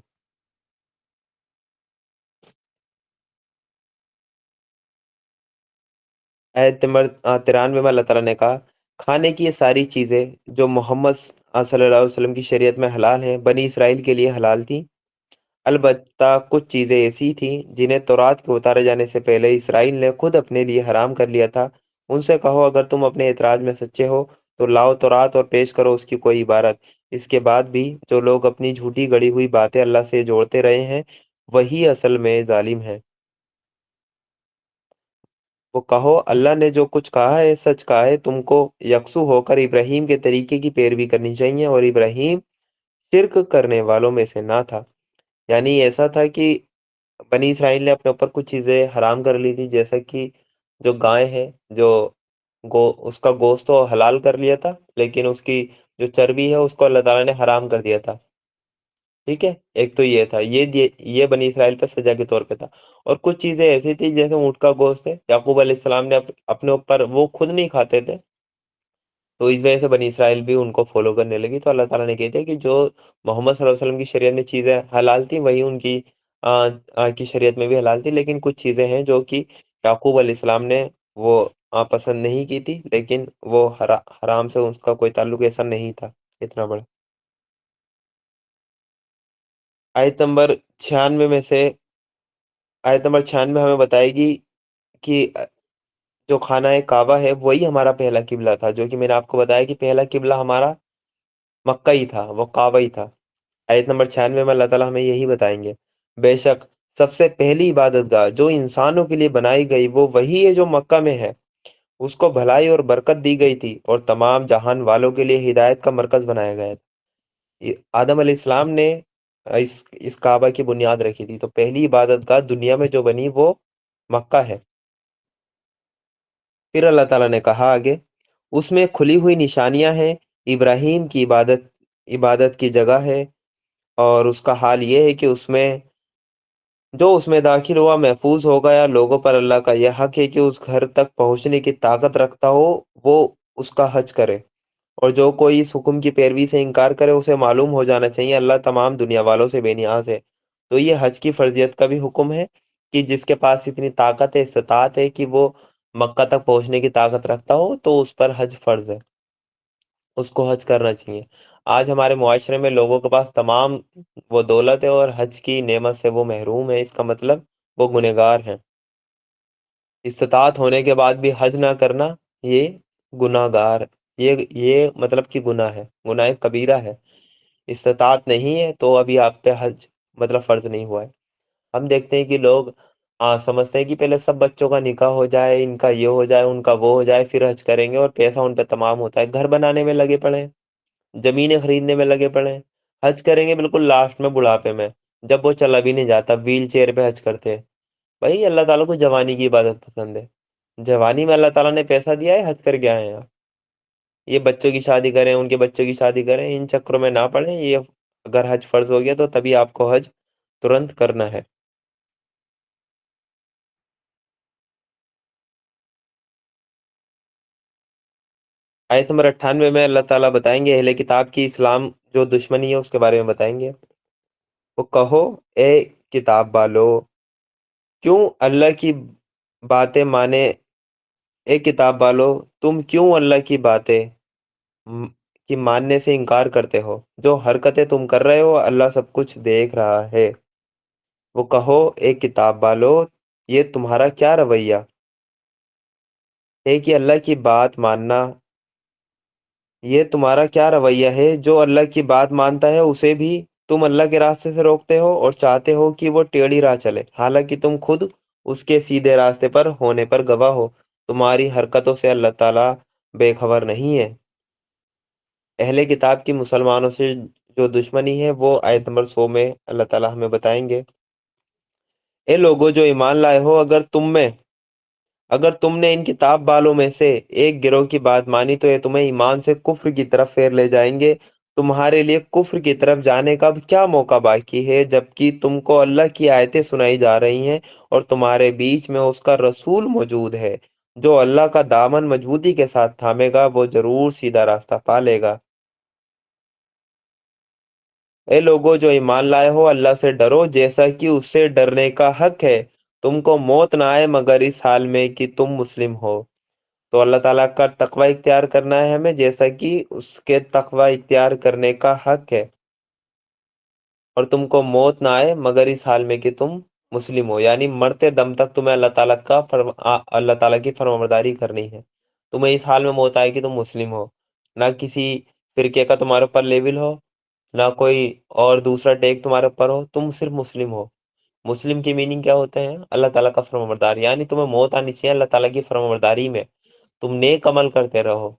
آیت نمبر 93 میں اللہ تعالیٰ نے کہا، کھانے کی یہ ساری چیزیں جو محمد صلی اللہ علیہ وسلم کی شریعت میں حلال ہیں بنی اسرائیل کے لیے حلال تھیں، البتہ کچھ چیزیں ایسی تھیں جنہیں تورات کے اتارے جانے سے پہلے اسرائیل نے خود اپنے لیے حرام کر لیا تھا۔ ان سے کہو اگر تم اپنے اعتراض میں سچے ہو تو لاؤ تورات اور پیش کرو اس کی کوئی عبارت۔ اس کے بعد بھی جو لوگ اپنی جھوٹی گڑی ہوئی باتیں اللہ سے جوڑتے رہے ہیں وہی اصل میں ظالم ہیں۔ وہ کہو اللہ نے جو کچھ کہا ہے سچ کہا ہے، تم کو یکسو ہو کر ابراہیم کے طریقے کی پیروی کرنی چاہیے، اور ابراہیم شرک کرنے والوں میں سے نہ تھا۔ یعنی ایسا تھا کہ بنی اسرائیل نے اپنے اوپر کچھ چیزیں حرام کر لی تھی، جیسا کہ جو گائے ہے، جو اس کا گوشت تو حلال کر لیا تھا، لیکن اس کی جو چربی ہے اس کو اللہ تعالیٰ نے حرام کر دیا تھا۔ ٹھیک ہے، ایک تو یہ تھا، یہ بنی اسرائیل پہ سزا کے طور پہ تھا۔ اور کچھ چیزیں ایسی تھی جیسے اونٹ کا گوشت ہے، یعقوب علیہ السلام نے اپنے اوپر، وہ خود نہیں کھاتے تھے، تو اس وجہ سے بنی اسرائیل بھی ان کو فالو کرنے لگی۔ تو اللہ تعالیٰ نے کہتے ہیں کہ جو محمد صلی اللہ علیہ وسلم کی شریعت میں چیزیں حلال تھیں وہی ان کی شریعت میں بھی حلال تھی، لیکن کچھ چیزیں ہیں جو کہ یعقوب علیہ السلام نے وہ پسند نہیں کی تھی، لیکن وہ حرام سے اس کا کوئی تعلق ایسا نہیں تھا اتنا بڑا۔ آیت نمبر 96 میں سے آیت نمبر 96 ہمیں بتائے گی کہ جو خانہ کعبہ ہے وہی ہمارا پہلا قبلہ تھا، جو کہ میں نے آپ کو بتایا کہ پہلا قبلہ ہمارا مکہ ہی تھا، وہ کعبہ ہی تھا۔ آیت نمبر 96 میں اللہ تعالیٰ ہمیں یہی بتائیں گے، بے شک سب سے پہلی عبادت گاہ جو انسانوں کے لیے بنائی گئی وہ وہی ہے جو مکہ میں ہے، اس کو بھلائی اور برکت دی گئی تھی اور تمام جہان والوں کے لیے ہدایت کا مرکز بنایا گیا تھا۔ آدم علیہ السلام نے اس کعبہ کی بنیاد رکھی تھی، تو پہلی عبادت گاہ دنیا میں جو بنی وہ مکہ ہے۔ پھر اللہ تعالیٰ نے کہا آگے، اس میں کھلی ہوئی نشانیاں ہیں، ابراہیم کی عبادت کی جگہ ہے، اور اس کا حال یہ ہے کہ جو اس میں داخل ہوا محفوظ ہو گیا۔ لوگوں پر اللہ کا یہ حق ہے کہ اس گھر تک پہنچنے کی طاقت رکھتا ہو وہ اس کا حج کرے، اور جو کوئی اس حکم کی پیروی سے انکار کرے اسے معلوم ہو جانا چاہیے اللہ تمام دنیا والوں سے بے نیاز ہے۔ تو یہ حج کی فرضیت کا بھی حکم ہے کہ جس کے پاس اتنی طاقت ہے، استطاعت ہے کہ وہ مکہ تک پہنچنے کی طاقت رکھتا ہو تو اس پر حج فرض ہے، اس کو حج کرنا چاہیے۔ آج ہمارے معاشرے میں لوگوں کے پاس تمام وہ دولت ہے اور حج کی نعمت سے وہ محروم ہے، اس کا مطلب وہ گنہگار ہیں۔ استطاعت ہونے کے بعد بھی حج نہ کرنا یہ گناہ گار، یہ مطلب کہ گناہ ہے، گناہ کبیرہ ہے۔ استطاعت نہیں ہے تو ابھی آپ پہ حج مطلب فرض نہیں ہوا ہے۔ ہم دیکھتے ہیں کہ لوگ سمجھتے ہیں کہ پہلے سب بچوں کا نکاح ہو جائے، ان کا یہ ہو جائے، ان کا وہ ہو جائے، پھر حج کریں گے، اور پیسہ ان پہ تمام ہوتا ہے، گھر بنانے میں لگے پڑے ہیں، زمینیں خریدنے میں لگے پڑے ہیں، حج کریں گے بالکل لاسٹ میں بڑھاپے میں، جب وہ چلا بھی نہیں جاتا ویل چیئر پہ حج کرتے ہیں۔ بھائی اللہ تعالیٰ کو جوانی کی عبادت پسند ہے، جوانی میں اللہ تعالیٰ نے پیسہ دیا ہے، حج کر کے آئے ہیں آپ۔ یہ بچوں کی شادی کریں، ان کے بچوں کی شادی کریں، ان چکروں میں نہ پڑیں۔ یہ اگر حج فرض ہو گیا تو تبھی آپ کو حج ترنت کرنا ہے۔ آیت نمبر 98 میں اللہ تعالیٰ بتائیں گے اہل کتاب کی اسلام جو دشمنی ہے اس کے بارے میں بتائیں گے۔ وہ کہو اے کتاب والو، کیوں اللہ کی باتیں مانے، اے کتاب والو تم کیوں اللہ کی باتیں کی ماننے سے انکار کرتے ہو؟ جو حرکتیں تم کر رہے ہو اللہ سب کچھ دیکھ رہا ہے۔ وہ کہو اے کتاب والو، یہ تمہارا کیا رویہ ہے کہ اللہ کی بات ماننا، یہ تمہارا کیا رویہ ہے جو اللہ کی بات مانتا ہے اسے بھی تم اللہ کے راستے سے روکتے ہو اور چاہتے ہو کہ وہ ٹیڑھی راہ چلے، حالانکہ تم خود اس کے سیدھے راستے پر ہونے پر گواہ ہو۔ تمہاری حرکتوں سے اللہ تعالیٰ بے خبر نہیں ہے۔ اہل کتاب کی مسلمانوں سے جو دشمنی ہے وہ آیت نمبر 100 میں اللہ تعالیٰ ہمیں بتائیں گے۔ اے لوگو جو ایمان لائے ہو، اگر تم نے ان کتاب والوں میں سے ایک گروہ کی بات مانی تو یہ تمہیں ایمان سے کفر کی طرف پھیر لے جائیں گے۔ تمہارے لیے کفر کی طرف جانے کا اب کیا موقع باقی ہے، جبکہ تم کو اللہ کی آیتیں سنائی جا رہی ہیں اور تمہارے بیچ میں اس کا رسول موجود ہے۔ جو اللہ کا دامن مضبوطی کے ساتھ تھامے گا وہ ضرور سیدھا راستہ پا لے گا۔ اے لوگو جو ایمان لائے ہو، اللہ سے ڈرو جیسا کہ اس سے ڈرنے کا حق ہے۔ تم کو موت نہ آئے مگر اس حال میں کہ تم مسلم ہو۔ تو اللہ تعالیٰ کا تقوی اختیار کرنا ہے ہمیں جیسا کہ اس کے تقوی اختیار کرنے کا حق ہے۔ اور تم کو موت نہ آئے مگر اس حال میں کہ تم مسلم ہو، یعنی مرتے دم تک تمہیں اللہ تعالیٰ کی فرمانبرداری کرنی ہے۔ تمہیں اس حال میں موت آئے کہ تم مسلم ہو، نہ کسی فرقے کا تمہارے اوپر لیبل ہو، نہ کوئی اور دوسرا ٹیگ تمہارے اوپر ہو، تم صرف مسلم ہو۔ مسلم کی میننگ کیا ہوتے ہیں؟ اللہ تعالیٰ کا فرمانبردار، یعنی تمہیں موت آنی چاہیے اللہ تعالیٰ کی فرمانبرداری میں، تم نیک عمل کرتے رہو۔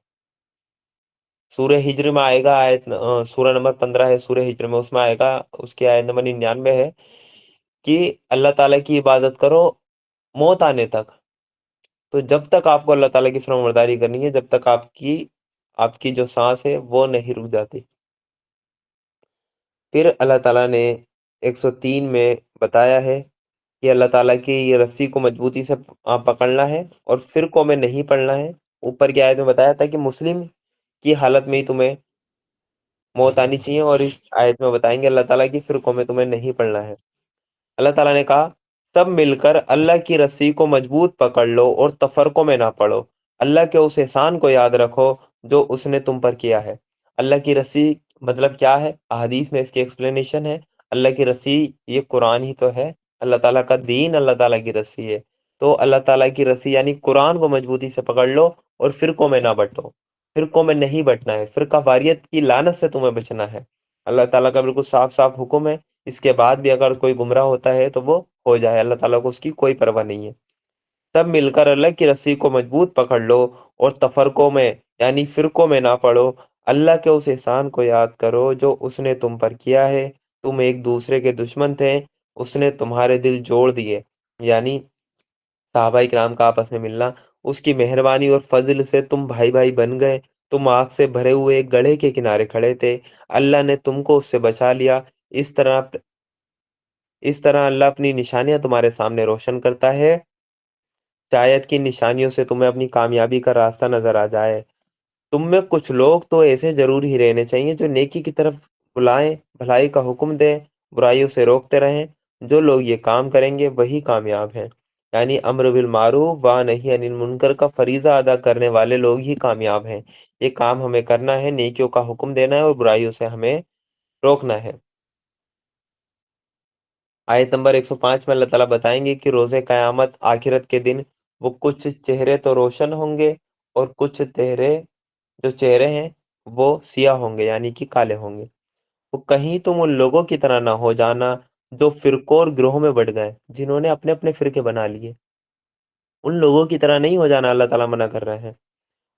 سورہ ہجر میں آئے گا، سورہ نمبر 15 ہے سورہ ہجر میں، اس میں آئے گا، اس کی آیت نمبر 99 ہے کہ اللہ تعالیٰ کی عبادت کرو موت آنے تک۔ تو جب تک آپ کو اللہ تعالیٰ کی فرمانبرداری کرنی ہے، جب تک آپ کی جو سانس ہے وہ نہیں رک جاتی۔ پھر اللہ تعالیٰ نے 103 میں بتایا ہے کہ اللہ تعالیٰ کی یہ رسی کو مضبوطی سے پکڑنا ہے اور فرقوں میں نہیں پڑنا ہے۔ اوپر کی آیت میں بتایا تھا کہ مسلم کی حالت میں ہی تمہیں موت آنی چاہیے، اور اس آیت میں بتائیں گے اللہ تعالیٰ کی فرقوں میں تمہیں نہیں پڑنا ہے۔ اللہ تعالیٰ نے کہا سب مل کر اللہ کی رسی کو مضبوط پکڑ لو اور تفرقوں میں نہ پڑو، اللہ کے اس احسان کو یاد رکھو جو اس نے تم پر کیا ہے۔ اللہ کی رسی مطلب کیا ہے؟ احادیث میں اس کی ایکسپلینیشن ہے۔ اللہ کی رسی یہ قرآن ہی تو ہے، اللہ تعالیٰ کا دین اللہ تعالیٰ کی رسی ہے۔ تو اللہ تعالیٰ کی رسی یعنی قرآن کو مضبوطی سے پکڑ لو اور فرقوں میں نہ بٹو، فرقوں میں نہیں بٹنا ہے، فرقہ واریت کی لعنت سے تمہیں بچنا ہے۔ اللہ تعالیٰ کا بالکل صاف صاف حکم ہے، اس کے بعد بھی اگر کوئی گمراہ ہوتا ہے تو وہ ہو جائے، اللہ تعالیٰ کو اس کی کوئی پرواہ نہیں ہے۔ سب مل کر اللہ کی رسی کو مضبوط پکڑ لو اور تفرقوں میں یعنی فرقوں میں نہ پڑو، اللہ کے اس احسان کو یاد کرو جو اس نے تم پر کیا ہے۔ تم ایک دوسرے کے دشمن تھے، اس نے تمہارے دل جوڑ دیے، یعنی صحابہ کرام کا آپس میں ملنا، اس کی مہربانی اور فضل سے تم بھائی بھائی بن گئے۔ تم آگ سے بھرے ہوئے ایک گڑھے کے کنارے کھڑے تھے، اللہ نے تم کو اس سے بچا لیا۔ اس طرح اللہ اپنی نشانیاں تمہارے سامنے روشن کرتا ہے، شاید کی نشانیوں سے تمہیں اپنی کامیابی کا راستہ نظر آ جائے۔ تم میں کچھ لوگ تو ایسے ضرور ہی رہنے چاہیے جو نیکی کی طرف بلائیں، بھلائی کا حکم دیں، برائیوں سے روکتے رہیں۔ جو لوگ یہ کام کریں گے وہی کامیاب ہیں، یعنی امر بالمعروف و نہی عن المنکر کا فریضہ ادا کرنے والے لوگ ہی کامیاب ہیں۔ یہ کام ہمیں کرنا ہے، نیکیوں کا حکم دینا ہے اور برائیوں سے ہمیں روکنا ہے۔ آیت نمبر 105 میں اللہ تعالیٰ بتائیں گے کہ روز قیامت آخرت کے دن وہ کچھ چہرے تو روشن ہوں گے اور کچھ چہرے ہیں وہ سیاہ ہوں گے، یعنی کہ کالے ہوں گے۔ وہ کہیں تم ان لوگوں کی طرح نہ ہو جانا جو فرقوں اور گروہوں میں بٹ گئے، جنہوں نے اپنے اپنے فرقے بنا لیے۔ ان لوگوں کی طرح نہیں ہو جانا، اللہ تعالیٰ منع کر رہے ہیں۔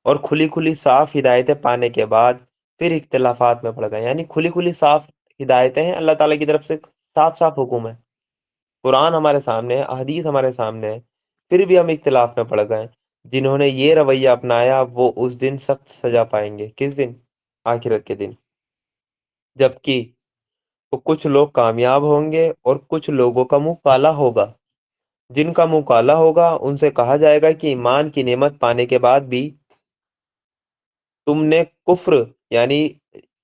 اور کھلی کھلی صاف ہدایتیں پانے کے بعد پھر اختلافات میں پڑ گئے، یعنی کھلی کھلی صاف ہدایتیں ہیں اللہ تعالیٰ کی طرف سے، صاف صاف حکم ہے، قرآن ہمارے سامنے ہے، احادیث ہمارے سامنے ہے، پھر بھی ہم اختلاف میں پڑ گئے۔ جنہوں نے یہ رویہ اپنایا وہ اس دن سخت سزا پائیں گے۔ کس دن؟ آخرت کے دن۔ جبکہ وہ کچھ لوگ کامیاب ہوں گے اور کچھ لوگوں کا منہ کالا ہوگا۔ جن کا منہ کالا ہوگا ان سے کہا جائے گا کہ ایمان کی نعمت پانے کے بعد بھی تم نے کفر یعنی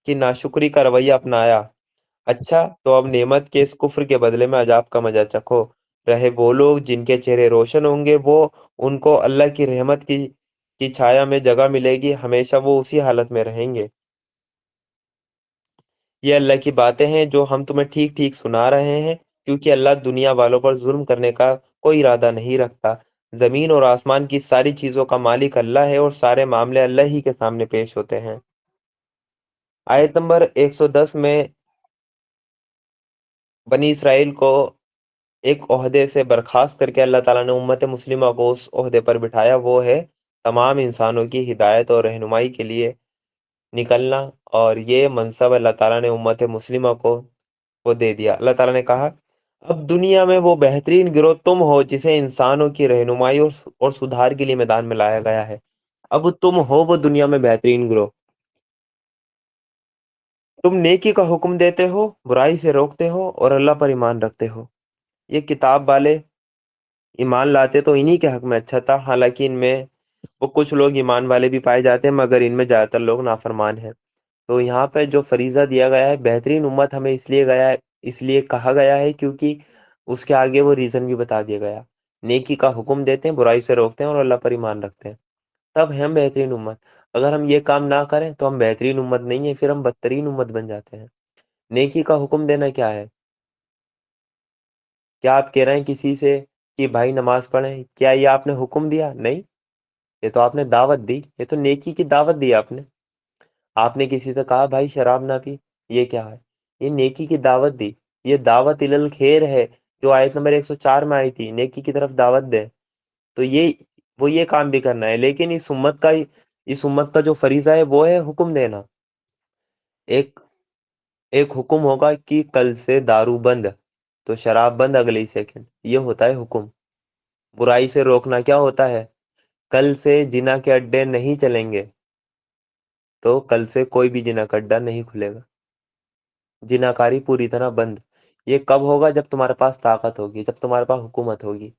کہ ناشکری کا رویہ اپنایا۔ اچھا تو اب نعمت کے اس کفر کے بدلے میں عذاب کا مزہ چکھو۔ رہے وہ لوگ جن کے چہرے روشن ہوں گے، وہ ان کو اللہ کی رحمت کی چھایا میں جگہ ملے گی، ہمیشہ وہ اسی حالت میں رہیں گے۔ یہ اللہ کی باتیں ہیں جو ہم تمہیں ٹھیک ٹھیک سنا رہے ہیں، کیونکہ اللہ دنیا والوں پر ظلم کرنے کا کوئی ارادہ نہیں رکھتا۔ زمین اور آسمان کی ساری چیزوں کا مالک اللہ ہے اور سارے معاملے اللہ ہی کے سامنے پیش ہوتے ہیں۔ آیت نمبر 110 میں بنی اسرائیل کو ایک عہدے سے برخاست کر کے اللہ تعالیٰ نے امت مسلمہ کو اس عہدے پر بٹھایا، وہ ہے تمام انسانوں کی ہدایت اور رہنمائی کے لیے نکلنا، اور یہ منصب اللہ تعالیٰ نے امت مسلمہ کو دے دیا۔ اللہ تعالیٰ نے کہا اب دنیا میں وہ بہترین گروہ تم ہو جسے انسانوں کی رہنمائی اور سدھار کے لیے میدان میں لایا گیا ہے۔ اب تم ہو وہ دنیا میں بہترین گروہ، تم نیکی کا حکم دیتے ہو، برائی سے روکتے ہو اور اللہ پر ایمان رکھتے ہو۔ یہ کتاب والے ایمان لاتے تو انہی کے حق میں اچھا تھا، حالانکہ ان میں وہ کچھ لوگ ایمان والے بھی پائے جاتے ہیں مگر ان میں زیادہ تر لوگ نافرمان ہیں۔ تو یہاں پہ جو فریضہ دیا گیا ہے، بہترین امت ہمیں اس لیے کہا گیا ہے کیونکہ اس کے آگے وہ ریزن بھی بتا دیا گیا۔ نیکی کا حکم دیتے ہیں، برائی سے روکتے ہیں اور اللہ پر ایمان رکھتے ہیں، تب ہم بہترین امت۔ اگر ہم یہ کام نہ کریں تو ہم بہترین امت نہیں ہیں، پھر ہم بدترین امت بن جاتے ہیں۔ نیکی کا حکم دینا کیا ہے؟ کیا آپ کہہ رہے ہیں کسی سے کہ بھائی نماز پڑھیں؟ کیا یہ آپ نے حکم دیا؟ نہیں، یہ تو آپ نے دعوت دی، یہ تو نیکی کی دعوت دی آپ نے۔ آپ نے کسی سے کہا بھائی شراب نہ پی، یہ کیا ہے؟ یہ نیکی کی دعوت دی، یہ دعوت الخیر ہے، جو آیت نمبر 104 میں آئی تھی، نیکی کی طرف دعوت دے۔ تو یہ کام بھی کرنا ہے، لیکن اس امت کا جو فریضہ ہے وہ ہے حکم دینا۔ ایک ایک حکم ہوگا کہ کل سے دارو بند، تو شراب بند اگلے ہی سیکنڈ، یہ ہوتا ہے حکم۔ برائی سے روکنا کیا ہوتا ہے؟ کل سے جنا کے اڈے نہیں چلیں گے، تو کل سے کوئی بھی جنا کا اڈا نہیں کھلے گا، جنا کاری پوری طرح بند۔ یہ کب ہوگا؟ جب تمہارے پاس طاقت ہوگی، جب تمہارے پاس حکومت ہوگی،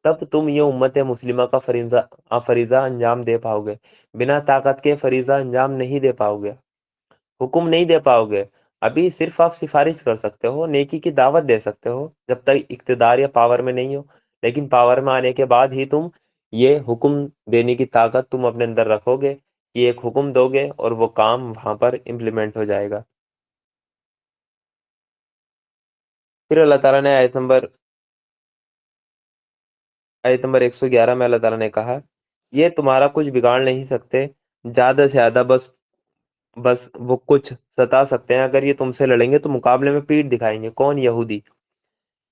تب تم یہ امت مسلمہ کا فریضہ انجام دے پاؤ گے۔ بنا طاقت کے فریضہ انجام نہیں دے پاؤ گے، حکم نہیں دے پاؤ گے۔ ابھی صرف آپ سفارش کر سکتے ہو، نیکی کی دعوت دے سکتے ہو، جب تک اقتدار یا پاور میں نہیں ہو۔ لیکن پاور میں آنے کے بعد ہی تم یہ حکم دینے کی طاقت تم اپنے اندر رکھو گے، کہ ایک حکم دو گے اور وہ کام وہاں پر امپلیمنٹ ہو جائے گا۔ پھر اللہ تعالیٰ نے آیت نمبر 111 میں اللہ تعالیٰ نے کہا، یہ تمہارا کچھ بگاڑ نہیں سکتے، زیادہ سے زیادہ بس وہ کچھ ستا سکتے ہیں۔ اگر یہ تم سے لڑیں گے تو مقابلے میں پیٹھ دکھائیں گے۔ کون؟ یہودی۔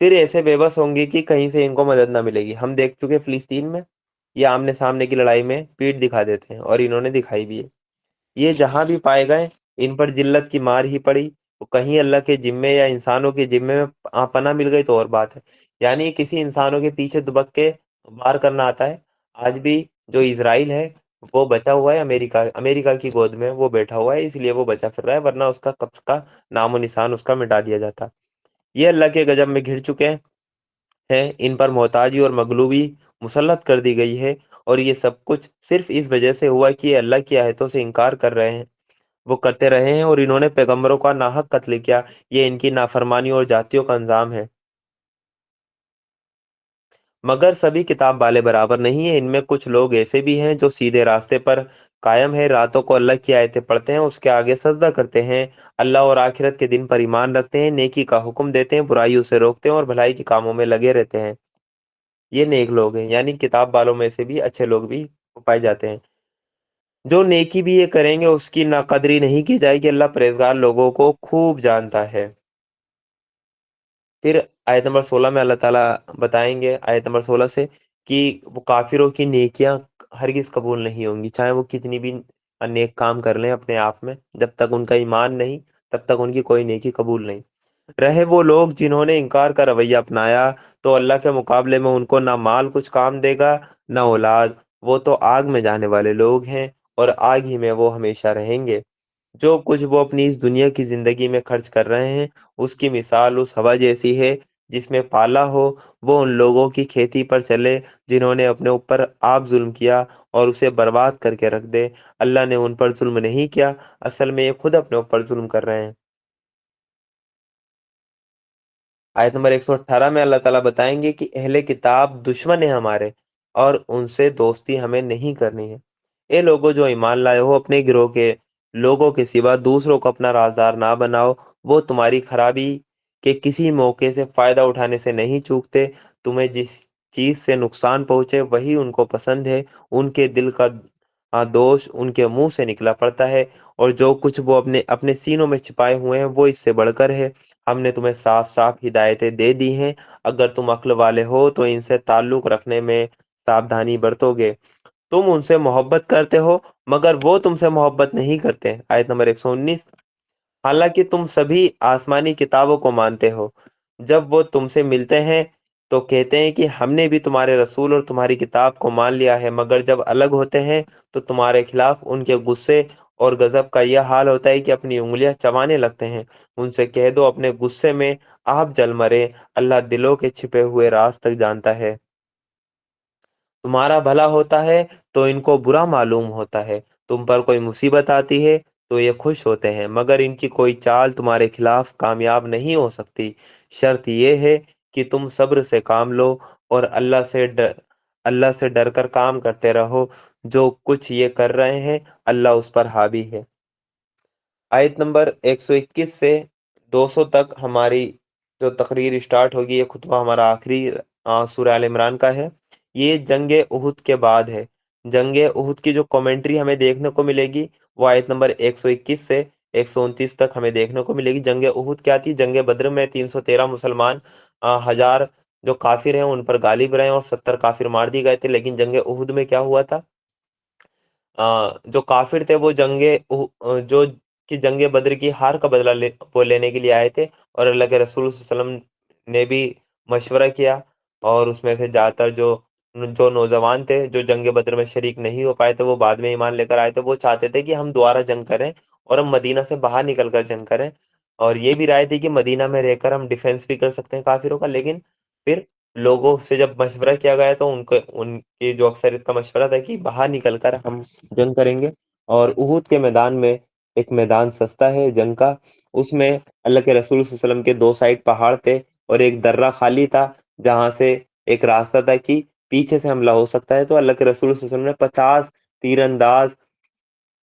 پھر ایسے بے بس ہوں گے کہ کہیں سے ان کو مدد نہ ملے گی۔ ہم دیکھ چکے فلسطین میں، یہ آمنے سامنے کی لڑائی میں پیٹھ دکھا دیتے ہیں، اور انہوں نے دکھائی بھی ہے۔ یہ جہاں بھی پائے گئے، ان پر ذلت کی مار ہی پڑی۔ وہ کہیں اللہ کے ذمے یا انسانوں کے ذمے میں پناہ مل گئی تو اور بات ہے، یعنی کسی انسانوں کے پیچھے دبک کے وار کرنا آتا ہے۔ آج بھی جو اسرائیل ہے وہ بچا ہوا ہے امریکہ کی گود میں، وہ بیٹھا ہوا ہے، اس لیے وہ بچا پھر رہا ہے، ورنہ اس کا کب کا نام و نشان اس کا مٹا دیا جاتا۔ یہ اللہ کے غضب میں گھر چکے ہیں، ان پر محتاجی اور مغلوبی مسلط کر دی گئی ہے، اور یہ سب کچھ صرف اس وجہ سے ہوا کہ یہ اللہ کی آیتوں سے انکار کر رہے ہیں، وہ کرتے رہے ہیں، اور انہوں نے پیغمبروں کا ناحق قتل کیا۔ یہ ان کی نافرمانی اور جاتیوں کا انجام ہے۔ مگر سبھی کتاب والے برابر نہیں ہیں، ان میں کچھ لوگ ایسے بھی ہیں جو سیدھے راستے پر قائم ہے، راتوں کو اللہ کی آیتیں پڑھتے ہیں، اس کے آگے سجدہ کرتے ہیں، اللہ اور آخرت کے دن پر ایمان رکھتے ہیں، نیکی کا حکم دیتے ہیں، برائیوں سے روکتے ہیں، اور بھلائی کے کاموں میں لگے رہتے ہیں۔ یہ نیک لوگ ہیں، یعنی کتاب والوں میں سے بھی اچھے لوگ بھی پائے جاتے ہیں۔ جو نیکی بھی یہ کریں گے اس کی ناقدری نہیں کی جائے گی، اللہ پرہیزگار لوگوں کو خوب جانتا ہے۔ پھر آیت نمبر 16 میں اللہ تعالیٰ بتائیں گے، آیت نمبر 16 سے، کہ وہ کافروں کی نیکیاں ہرگز قبول نہیں ہوں گی، چاہے وہ کتنی بھی نیک کام کر لیں اپنے آپ میں، جب تک ان کا ایمان نہیں تب تک ان کی کوئی نیکی قبول نہیں۔ رہے وہ لوگ جنہوں نے انکار کا رویہ اپنایا، تو اللہ کے مقابلے میں ان کو نہ مال کچھ کام دے گا نہ اولاد، وہ تو آگ میں جانے والے لوگ ہیں، اور آگ ہی میں وہ ہمیشہ رہیں گے۔ جو کچھ وہ اپنی اس دنیا کی زندگی میں خرچ کر رہے ہیں، اس کی مثال اس ہوا جیسی ہے جس میں پالا ہو۔ وہ ان لوگوں کی کھیتی پر چلے جنہوں نے اپنے اوپر آپ ظلم کیا اور اسے برباد کر کے رکھ دے۔ اللہ نے ان پر ظلم نہیں کیا، اصل میں یہ خود اپنے اوپر ظلم کر رہے ہیں۔ آیت نمبر 118 میں اللہ تعالیٰ بتائیں گے کہ اہل کتاب دشمن ہیں ہمارے، اور ان سے دوستی ہمیں نہیں کرنی ہے۔ اے لوگوں جو ایمان لائے ہو، اپنے گروہ کے لوگوں کے سوا دوسروں کو اپنا رازدار نہ بناؤ، وہ تمہاری خرابی کے کسی موقع سے فائدہ اٹھانے سے نہیں چوکتے۔ تمہیں جس چیز سے نقصان پہنچے وہی ان کو پسند ہے، ان کے دل کا دوش ان کے منہ سے نکلا پڑتا ہے، اور جو کچھ وہ اپنے اپنے سینوں میں چھپائے ہوئے ہیں وہ اس سے بڑھ کر ہے۔ ہم نے تمہیں صاف صاف ہدایتیں دے دی ہیں، اگر تم عقل والے ہو تو ان سے تعلق رکھنے میں ساودھانی برتو گے۔ تم ان سے محبت کرتے ہو مگر وہ تم سے محبت نہیں کرتے۔ آیت نمبر 119، حالانکہ تم سبھی آسمانی کتابوں کو مانتے ہو، جب وہ تم سے ملتے ہیں تو کہتے ہیں کہ ہم نے بھی تمہارے رسول اور تمہاری کتاب کو مان لیا ہے، مگر جب الگ ہوتے ہیں تو تمہارے خلاف ان کے غصے اور غضب کا یہ حال ہوتا ہے کہ اپنی انگلیاں چبانے لگتے ہیں۔ ان سے کہہ دو اپنے غصے میں آپ جل مرے، اللہ دلوں کے چھپے ہوئے راز تک جانتا ہے۔ تمہارا بھلا ہوتا ہے تو ان کو برا معلوم ہوتا ہے، تم پر کوئی مصیبت آتی ہے تو یہ خوش ہوتے ہیں، مگر ان کی کوئی چال تمہارے خلاف کامیاب نہیں ہو سکتی۔ شرط یہ ہے کہ تم صبر سے کام لو اور اللہ سے ڈر کر کام کرتے رہو، جو کچھ یہ کر رہے ہیں اللہ اس پر حاوی ہے۔ آیت نمبر 121 سے 200 تک ہماری جو تقریر اسٹارٹ ہوگی، یہ خطبہ ہمارا آخری سورہ آل عمران کا ہے۔ یہ جنگ احد کے بعد ہے۔ جنگ احد کی جو کامنٹری ہمیں دیکھنے کو ملے گی وہ آیت نمبر 121 سے 129 تک ہمیں دیکھنے کو ملے گی۔ جنگ احد کیا تھی؟ جنگ بدر میں 313 مسلمان 1000 جو کافر ہیں ان پر غالب رہے اور 70 کافر مار دیے گئے تھے۔ لیکن جنگ احد میں کیا ہوا تھا؟ جو کافر تھے وہ جو کہ جنگ بدر کی ہار کا بدلہ وہ لینے کے لیے آئے تھے، اور اللہ کے رسول صلی اللہ علیہ وسلم نے بھی مشورہ کیا، اور اس میں سے زیادہ تر جو نوجوان تھے جو جنگ بدر میں شریک نہیں ہو پائے تھے، وہ بعد میں ایمان لے کر آئے تھے۔ وہ چاہتے تھے کہ ہم دوبارہ جنگ کریں اور ہم مدینہ سے باہر نکل کر جنگ کریں، اور یہ بھی رائے تھی کہ مدینہ میں رہ کر ہم ڈیفینس بھی کر سکتے ہیں کافروں کا۔ لیکن پھر لوگوں سے جب مشورہ کیا گیا تو ان کی جو اکثریت کا مشورہ تھا کہ باہر نکل کر ہم جنگ کریں گے۔ اور احود کے میدان میں ایک میدان سستا ہے جنگ کا، اس میں اللہ کے رسول صلی اللہ علیہ وسلم کے 2 سائڈ پہاڑ تھے، اور ایک درہ خالی تھا جہاں سے ایک راستہ تھا کہ پیچھے سے حملہ ہو سکتا ہے۔ تو اللہ کے رسول صلی اللہ علیہ وسلم نے 50 تیر انداز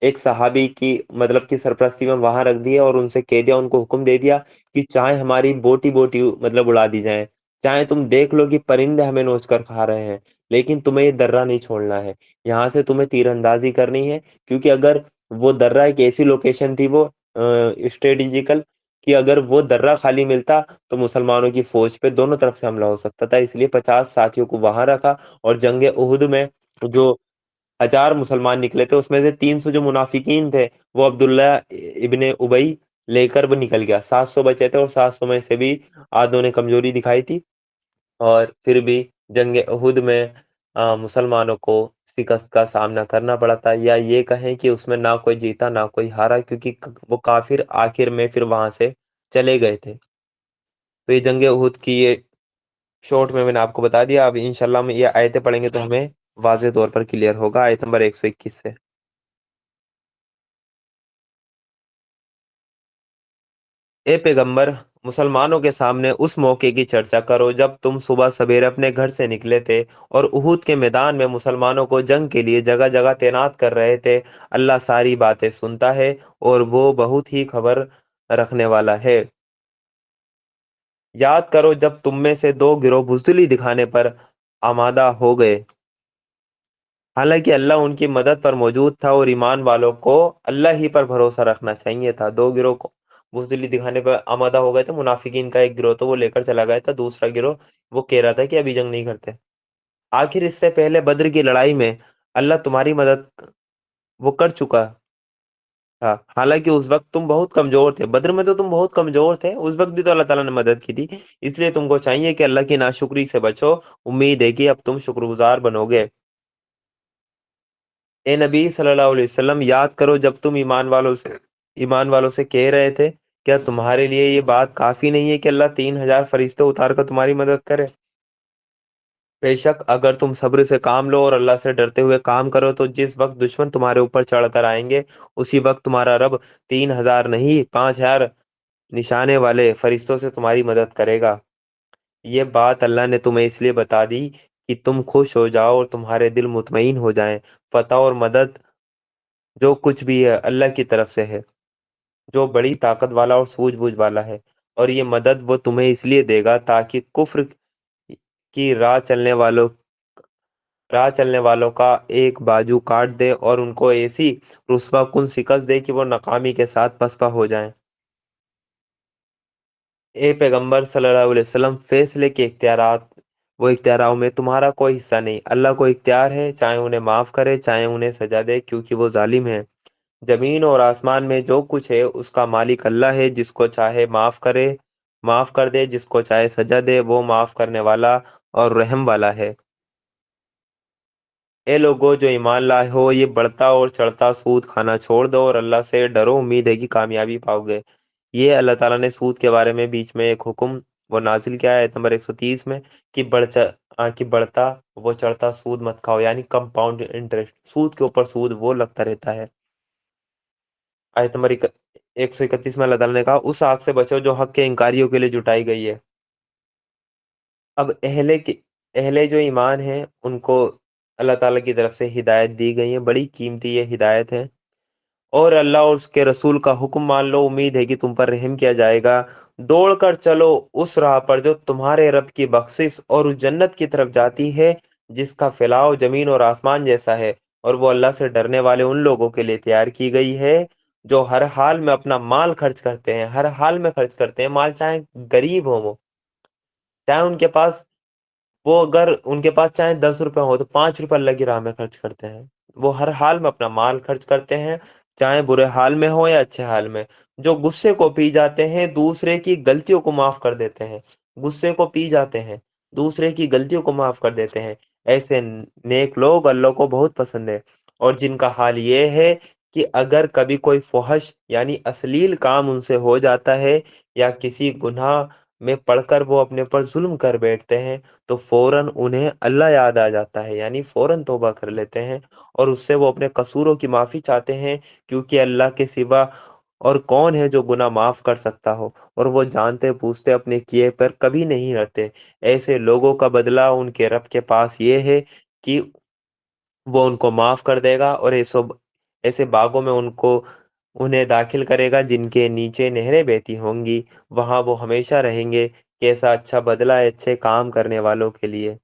ایک صحابی کی مطلب کی سرپرستی میں وہاں رکھ دیا، اور ان سے کہہ دیا، ان کو حکم دے دیا کہ چاہے ہماری بوٹی بوٹی مطلب اڑا دی جائیں، چاہے تم دیکھ لو کہ پرندے ہمیں نوچ کر کھا رہے ہیں، لیکن تمہیں یہ درہ نہیں چھوڑنا ہے، یہاں سے تمہیں تیر اندازی کرنی ہے۔ کیونکہ اگر وہ درہ ایک ایسی لوکیشن تھی، وہ اسٹریٹجیکل، کہ اگر وہ درہ خالی ملتا تو مسلمانوں کی فوج پہ دونوں طرف سے حملہ ہو سکتا تھا، اس لیے 50 ساتھیوں کو وہاں رکھا۔ اور جنگ احد میں جو 1000 مسلمان نکلے تھے، اس میں سے 300 جو منافقین تھے وہ عبداللہ ابن ابئی لے کر وہ نکل گیا۔ 700 بچے تھے، اور 700 میں سے بھی آدھوں نے کمزوری دکھائی تھی، اور پھر بھی جنگ احد میں مسلمانوں کو شکست کا سامنا کرنا پڑا تھا، یا یہ کہیں کہ اس میں نہ کوئی جیتا نہ کوئی ہارا، کیونکہ وہ کافر آخر میں پھر وہاں سے چلے گئے تھے۔ تو یہ جنگ احد کی یہ شارٹ میں نے آپ کو بتا دیا۔ اب انشاءاللہ ہم یہ آیتیں پڑھیں گے تو ہمیں واضح طور پر کلیئر ہوگا۔ آیت نمبر 121 سے: اے پیغمبر، مسلمانوں کے سامنے اس موقع کی چرچا کرو جب تم صبح سویرے اپنے گھر سے نکلے تھے اور احد کے میدان میں مسلمانوں کو جنگ کے لیے جگہ جگہ تعینات کر رہے تھے۔ اللہ ساری باتیں سنتا ہے اور وہ بہت ہی خبر رکھنے والا ہے۔ یاد کرو جب تم میں سے 2 گروہ بزدلی دکھانے پر آمادہ ہو گئے، حالانکہ اللہ ان کی مدد پر موجود تھا، اور ایمان والوں کو اللہ ہی پر بھروسہ رکھنا چاہیے تھا۔ 2 گروہ کو بزدلی دکھانے پر آمادہ ہو گئے تھے۔ منافقین کا ایک گروہ تو وہ لے کر چلا گیا تھا، دوسرا گروہ وہ کہہ رہا تھا کہ ابھی جنگ نہیں کرتے۔ آخر اس سے پہلے بدر کی لڑائی میں اللہ تمہاری مدد وہ کر چکا تھا، حالانکہ اس وقت تم بہت کمزور تھے۔ بدر میں تو تم بہت کمزور تھے، اس وقت بھی تو اللہ تعالیٰ نے مدد کی تھی۔ اس لیے تم کو چاہیے کہ اللہ کی ناشکری سے بچو، امید ہے کہ اب تم شکر گزار بنو گے۔ اے نبی صلی اللہ علیہ وسلم، یاد کرو جب تم ایمان والوں سے کہہ رہے تھے، کیا تمہارے لیے یہ بات کافی نہیں ہے کہ اللہ 3000 فرشتے اتار کر تمہاری مدد کرے؟ بے شک اگر تم صبر سے کام لو اور اللہ سے ڈرتے ہوئے کام کرو تو جس وقت دشمن تمہارے اوپر چڑھ کر آئیں گے، اسی وقت تمہارا رب 3000 نہیں 5000 نشانے والے فرشتوں سے تمہاری مدد کرے گا۔ یہ بات اللہ نے تمہیں اس لیے بتا دی کہ تم خوش ہو جاؤ اور تمہارے دل مطمئن ہو جائیں۔ فتح اور مدد جو کچھ بھی ہے اللہ کی طرف سے ہے، جو بڑی طاقت والا اور سوجھ بوجھ والا ہے، اور یہ مدد وہ تمہیں اس لیے دے گا تاکہ کفر کی راہ چلنے والوں کا ایک بازو کاٹ دے اور ان کو ایسی رسوا کن شکست دے کہ وہ ناکامی کے ساتھ پسپا ہو جائیں۔ اے پیغمبر صلی اللہ علیہ وسلم، فیصلے کے اختیاروں میں تمہارا کوئی حصہ نہیں۔ اللہ کو اختیار ہے، چاہے انہیں معاف کرے چاہے انہیں سزا دے، کیونکہ وہ ظالم ہے۔ زمین اور آسمان میں جو کچھ ہے اس کا مالک اللہ ہے، جس کو چاہے معاف کر دے، جس کو چاہے سزا دے، وہ معاف کرنے والا اور رحم والا ہے۔ اے لوگو جو ایمان لائے ہو، یہ بڑھتا اور چڑھتا سود کھانا چھوڑ دو اور اللہ سے ڈرو، امید ہے کہ کامیابی پاؤ گے۔ یہ اللہ تعالیٰ نے سود کے بارے میں بیچ میں ایک حکم وہ نازل کیا ہے آیت نمبر 130 میں، کہ بڑھتا وہ چڑھتا سود مت کھاؤ، یعنی کمپاؤنڈ انٹرسٹ، سود کے اوپر سود وہ لگتا رہتا ہے۔ آیت نمبر 131 میں اللہ تعالیٰ نے کہا، اس آگ سے بچو جو حق کے انکاریوں کے لیے جٹائی گئی ہے۔ اب اہل جو ایمان ہیں ان کو اللہ تعالیٰ کی طرف سے ہدایت دی گئی ہے، بڑی قیمتی یہ ہدایت ہے۔ اور اللہ اور اس کے رسول کا حکم مان لو، امید ہے کہ تم پر رحم کیا جائے گا۔ دوڑ کر چلو اس راہ پر جو تمہارے رب کی بخشش اور اس جنت کی طرف جاتی ہے جس کا پھیلاؤ زمین اور آسمان جیسا ہے، اور وہ اللہ سے ڈرنے والے ان لوگوں کے لیے تیار کی گئی ہے جو ہر حال میں اپنا مال خرچ کرتے ہیں، ہر حال میں خرچ کرتے ہیں مال، چاہے غریب ہو وہ، چاہے ان کے پاس، وہ اگر ان کے پاس چاہے 10 روپے ہو تو 5 روپے اللہ کی راہ میں خرچ کرتے ہیں۔ وہ ہر حال میں اپنا مال خرچ کرتے ہیں، چاہے برے حال میں ہو یا اچھے حال میں۔ جو غصے کو پی جاتے ہیں دوسرے کی غلطیوں کو معاف کر دیتے ہیں، غصے کو پی جاتے ہیں دوسرے کی غلطیوں کو معاف کر دیتے ہیں، ایسے نیک لوگ اللہ کو بہت پسند ہے۔ اور جن کا حال یہ ہے کہ اگر کبھی کوئی فحش یعنی اశ్లీل کام ان سے ہو جاتا ہے یا کسی گناہ میں پڑھ کر وہ اپنے پر ظلم کر بیٹھتے ہیں تو فوراً انہیں اللہ یاد آ جاتا ہے، یعنی فوراً توبہ کر لیتے ہیں اور اس سے وہ اپنے قصوروں کی معافی چاہتے ہیں، کیونکہ اللہ کے سوا اور کون ہے جو گناہ معاف کر سکتا ہو، اور وہ جانتے پوچھتے اپنے کیے پر کبھی نہیں رہتے۔ ایسے لوگوں کا بدلہ ان کے رب کے پاس یہ ہے کہ وہ ان کو معاف کر دے گا، اور ایسے باغوں میں انہیں داخل کرے گا جن کے نیچے نہریں بہتی ہوں گی، وہاں وہ ہمیشہ رہیں گے۔ کیسا اچھا بدلہ ہے اچھے کام کرنے والوں کے لیے۔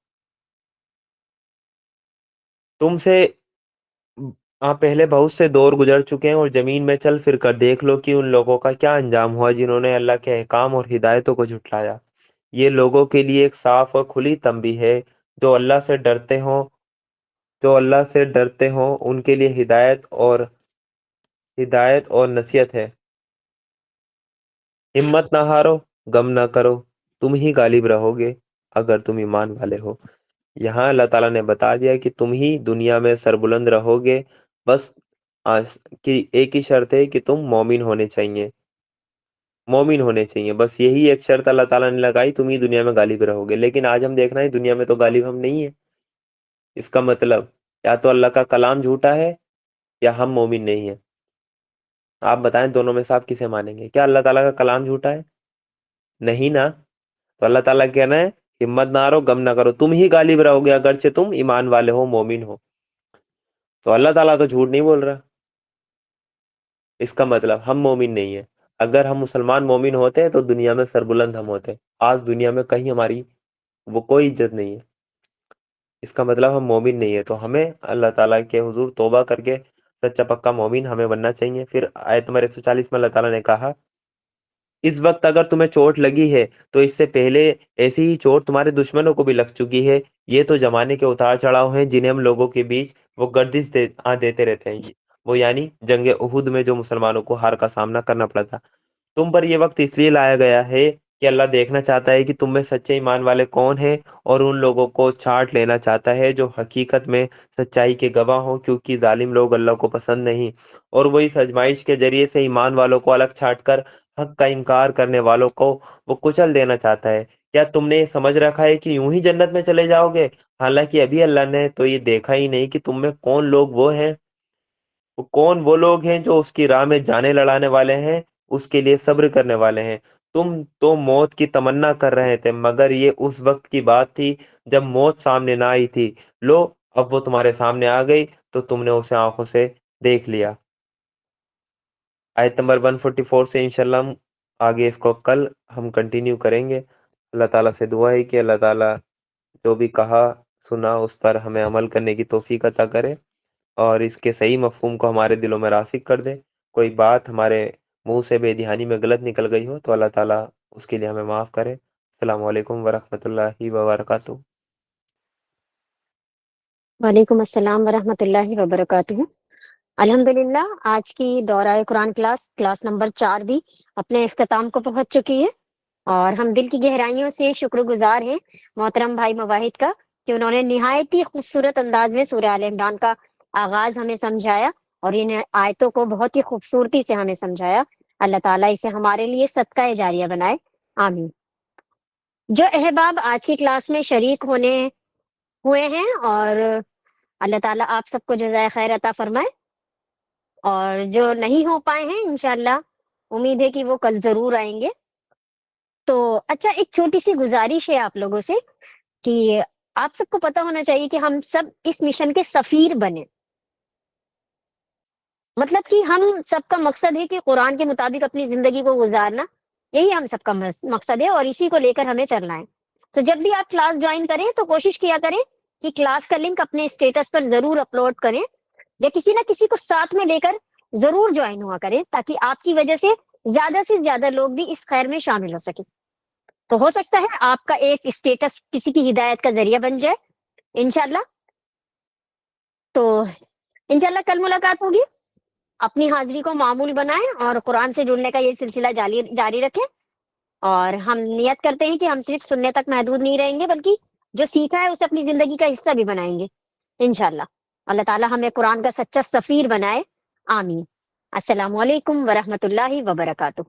تم سے آپ پہلے بہت سے دور گزر چکے ہیں، اور زمین میں چل پھر کر دیکھ لو کہ ان لوگوں کا کیا انجام ہوا جنہوں نے اللہ کے احکام اور ہدایتوں کو جھٹلایا۔ یہ لوگوں کے لیے ایک صاف اور کھلی تنبیہ ہے، جو اللہ سے ڈرتے ہوں ان کے لیے ہدایت اور نصیحت ہے۔ ہمت نہ ہارو، غم نہ کرو، تم ہی غالب رہو گے اگر تم ایمان والے ہو۔ یہاں اللہ تعالیٰ نے بتا دیا کہ تم ہی دنیا میں سربلند رہو گے، بس کہ ایک ہی شرط ہے کہ تم مومن ہونے چاہیے، بس یہی ایک شرط اللہ تعالیٰ نے لگائی، تم ہی دنیا میں غالب رہو گے۔ لیکن آج ہم دیکھ رہے ہیں دنیا میں تو غالب ہم نہیں ہیں۔ اس کا مطلب یا تو اللہ کا کلام جھوٹا ہے یا ہم مومن نہیں ہیں۔ آپ بتائیں دونوں میں سے آپ کسے مانیں گے؟ کیا اللہ تعالیٰ کا کلام جھوٹا ہے؟ نہیں نا۔ تو اللہ تعالیٰ کہنا ہے ہمت نہ ہارو، غم نہ کرو، تم ہی غالب رہو گے اگرچہ تم ایمان والے ہو، مومن ہو۔ تو اللہ تعالیٰ تو جھوٹ نہیں بول رہا، اس کا مطلب ہم مومن نہیں ہیں۔ اگر ہم مسلمان مومن ہوتے تو دنیا میں سربلند ہم ہوتے، آج دنیا میں کہیں ہماری وہ کوئی عزت نہیں ہے۔ اس کا مطلب ہم مومن نہیں ہے، تو ہمیں اللہ تعالیٰ کے حضور توبہ کر کے سچا پکا مومن ہمیں بننا چاہیے۔ پھر آیت نمبر 140 میں اللہ تعالیٰ نے کہا اس وقت اگر تمہیں چوٹ لگی ہے تو اس سے پہلے ایسی ہی چوٹ تمہارے دشمنوں کو بھی لگ چکی ہے۔ یہ تو زمانے کے اتار چڑھاؤ ہیں جنہیں ہم لوگوں کے بیچ وہ گردش دیتے رہتے ہیں، وہ یعنی جنگ احد میں جو مسلمانوں کو ہار کا سامنا کرنا پڑا تھا۔ تم پر یہ وقت اس لیے لایا گیا ہے کہ اللہ دیکھنا چاہتا ہے کہ تم میں سچے ایمان والے کون ہیں، اور ان لوگوں کو چھانٹ لینا چاہتا ہے جو حقیقت میں سچائی کے گواہ ہوں، کیونکہ ظالم لوگ اللہ کو پسند نہیں، اور وہ اس آزمائش کے ذریعے سے ایمان والوں کو الگ چھانٹ کر حق کا انکار کرنے والوں کو وہ کچل دینا چاہتا ہے۔ کیا تم نے یہ سمجھ رکھا ہے کہ یوں ہی جنت میں چلے جاؤ گے؟ حالانکہ ابھی اللہ نے تو یہ دیکھا ہی نہیں کہ تم میں کون وہ لوگ ہیں جو اس کی راہ میں جانیں لڑانے والے ہیں، اس کے لیے صبر کرنے والے ہیں۔ تم تو موت کی تمنا کر رہے تھے، مگر یہ اس وقت کی بات تھی جب موت سامنے نہ آئی تھی، لو اب وہ تمہارے سامنے آ گئی تو تم نے اسے آنکھوں سے دیکھ لیا۔ آیت نمبر 144 سے انشاءاللہ ہم آگے اس کو کل ہم کنٹینیو کریں گے۔ اللہ تعالیٰ سے دعا ہے کہ اللہ تعالیٰ جو بھی کہا سنا اس پر ہمیں عمل کرنے کی توفیق عطا کرے، اور اس کے صحیح مفہوم کو ہمارے دلوں میں راسخ کر دے۔ کوئی بات ہمارے منہ سے بے دہانی میں غلط نکل گئی ہو تو اللہ تعالیٰ اس کے لیے ہمیں معاف کرے۔ السلام علیکم ورحمۃ اللہ وبرکاتہ۔ وعلیکم السلام ورحمۃ اللہ وبرکاتہ۔ الحمدللہ آج کی دورہ قرآن کلاس نمبر 4 بھی اپنے اختتام کو پہنچ چکی ہے، اور ہم دل کی گہرائیوں سے شکر گزار ہیں محترم بھائی مواحد کا کہ انہوں نے نہایت ہی خوبصورت انداز میں سورہ آل عمران کا آغاز ہمیں سمجھایا، اور ان آیتوں کو بہت ہی خوبصورتی سے ہمیں سمجھایا۔ اللہ تعالیٰ اسے ہمارے لیے صدقہ جاریہ بنائے، آمین۔ جو احباب آج کی کلاس میں شریک ہوئے ہیں، اور اللہ تعالیٰ آپ سب کو جزائے خیر عطا فرمائے، اور جو نہیں ہو پائے ہیں انشاءاللہ امید ہے کہ وہ کل ضرور آئیں گے۔ تو اچھا، ایک چھوٹی سی گزارش ہے آپ لوگوں سے کہ آپ سب کو پتہ ہونا چاہیے کہ ہم سب اس مشن کے سفیر بنے۔ مطلب کہ ہم سب کا مقصد ہے کہ قرآن کے مطابق اپنی زندگی کو گزارنا، یہی ہم سب کا مقصد ہے اور اسی کو لے کر ہمیں چلنا ہے. تو جب بھی آپ کلاس جوائن کریں تو کوشش کیا کریں کہ کلاس کا لنک اپنے اسٹیٹس پر ضرور اپلوڈ کریں، یا کسی نہ کسی کو ساتھ میں لے کر ضرور جوائن ہوا کریں، تاکہ آپ کی وجہ سے زیادہ لوگ بھی اس خیر میں شامل ہو سکیں. تو ہو سکتا ہے آپ کا ایک اسٹیٹس کسی کی ہدایت کا ذریعہ بن جائے انشاءاللہ. تو انشاءاللہ کل ملاقات ہوگی. اپنی حاضری کو معمول بنائیں اور قرآن سے جڑنے کا یہ سلسلہ جاری رکھیں. اور ہم نیت کرتے ہیں کہ ہم صرف سننے تک محدود نہیں رہیں گے، بلکہ جو سیکھا ہے اسے اپنی زندگی کا حصہ بھی بنائیں گے انشاءاللہ. اللہ تعالی ہمیں قرآن کا سچا سفیر بنائے. آمین. السلام علیکم ورحمۃ اللہ وبرکاتہ.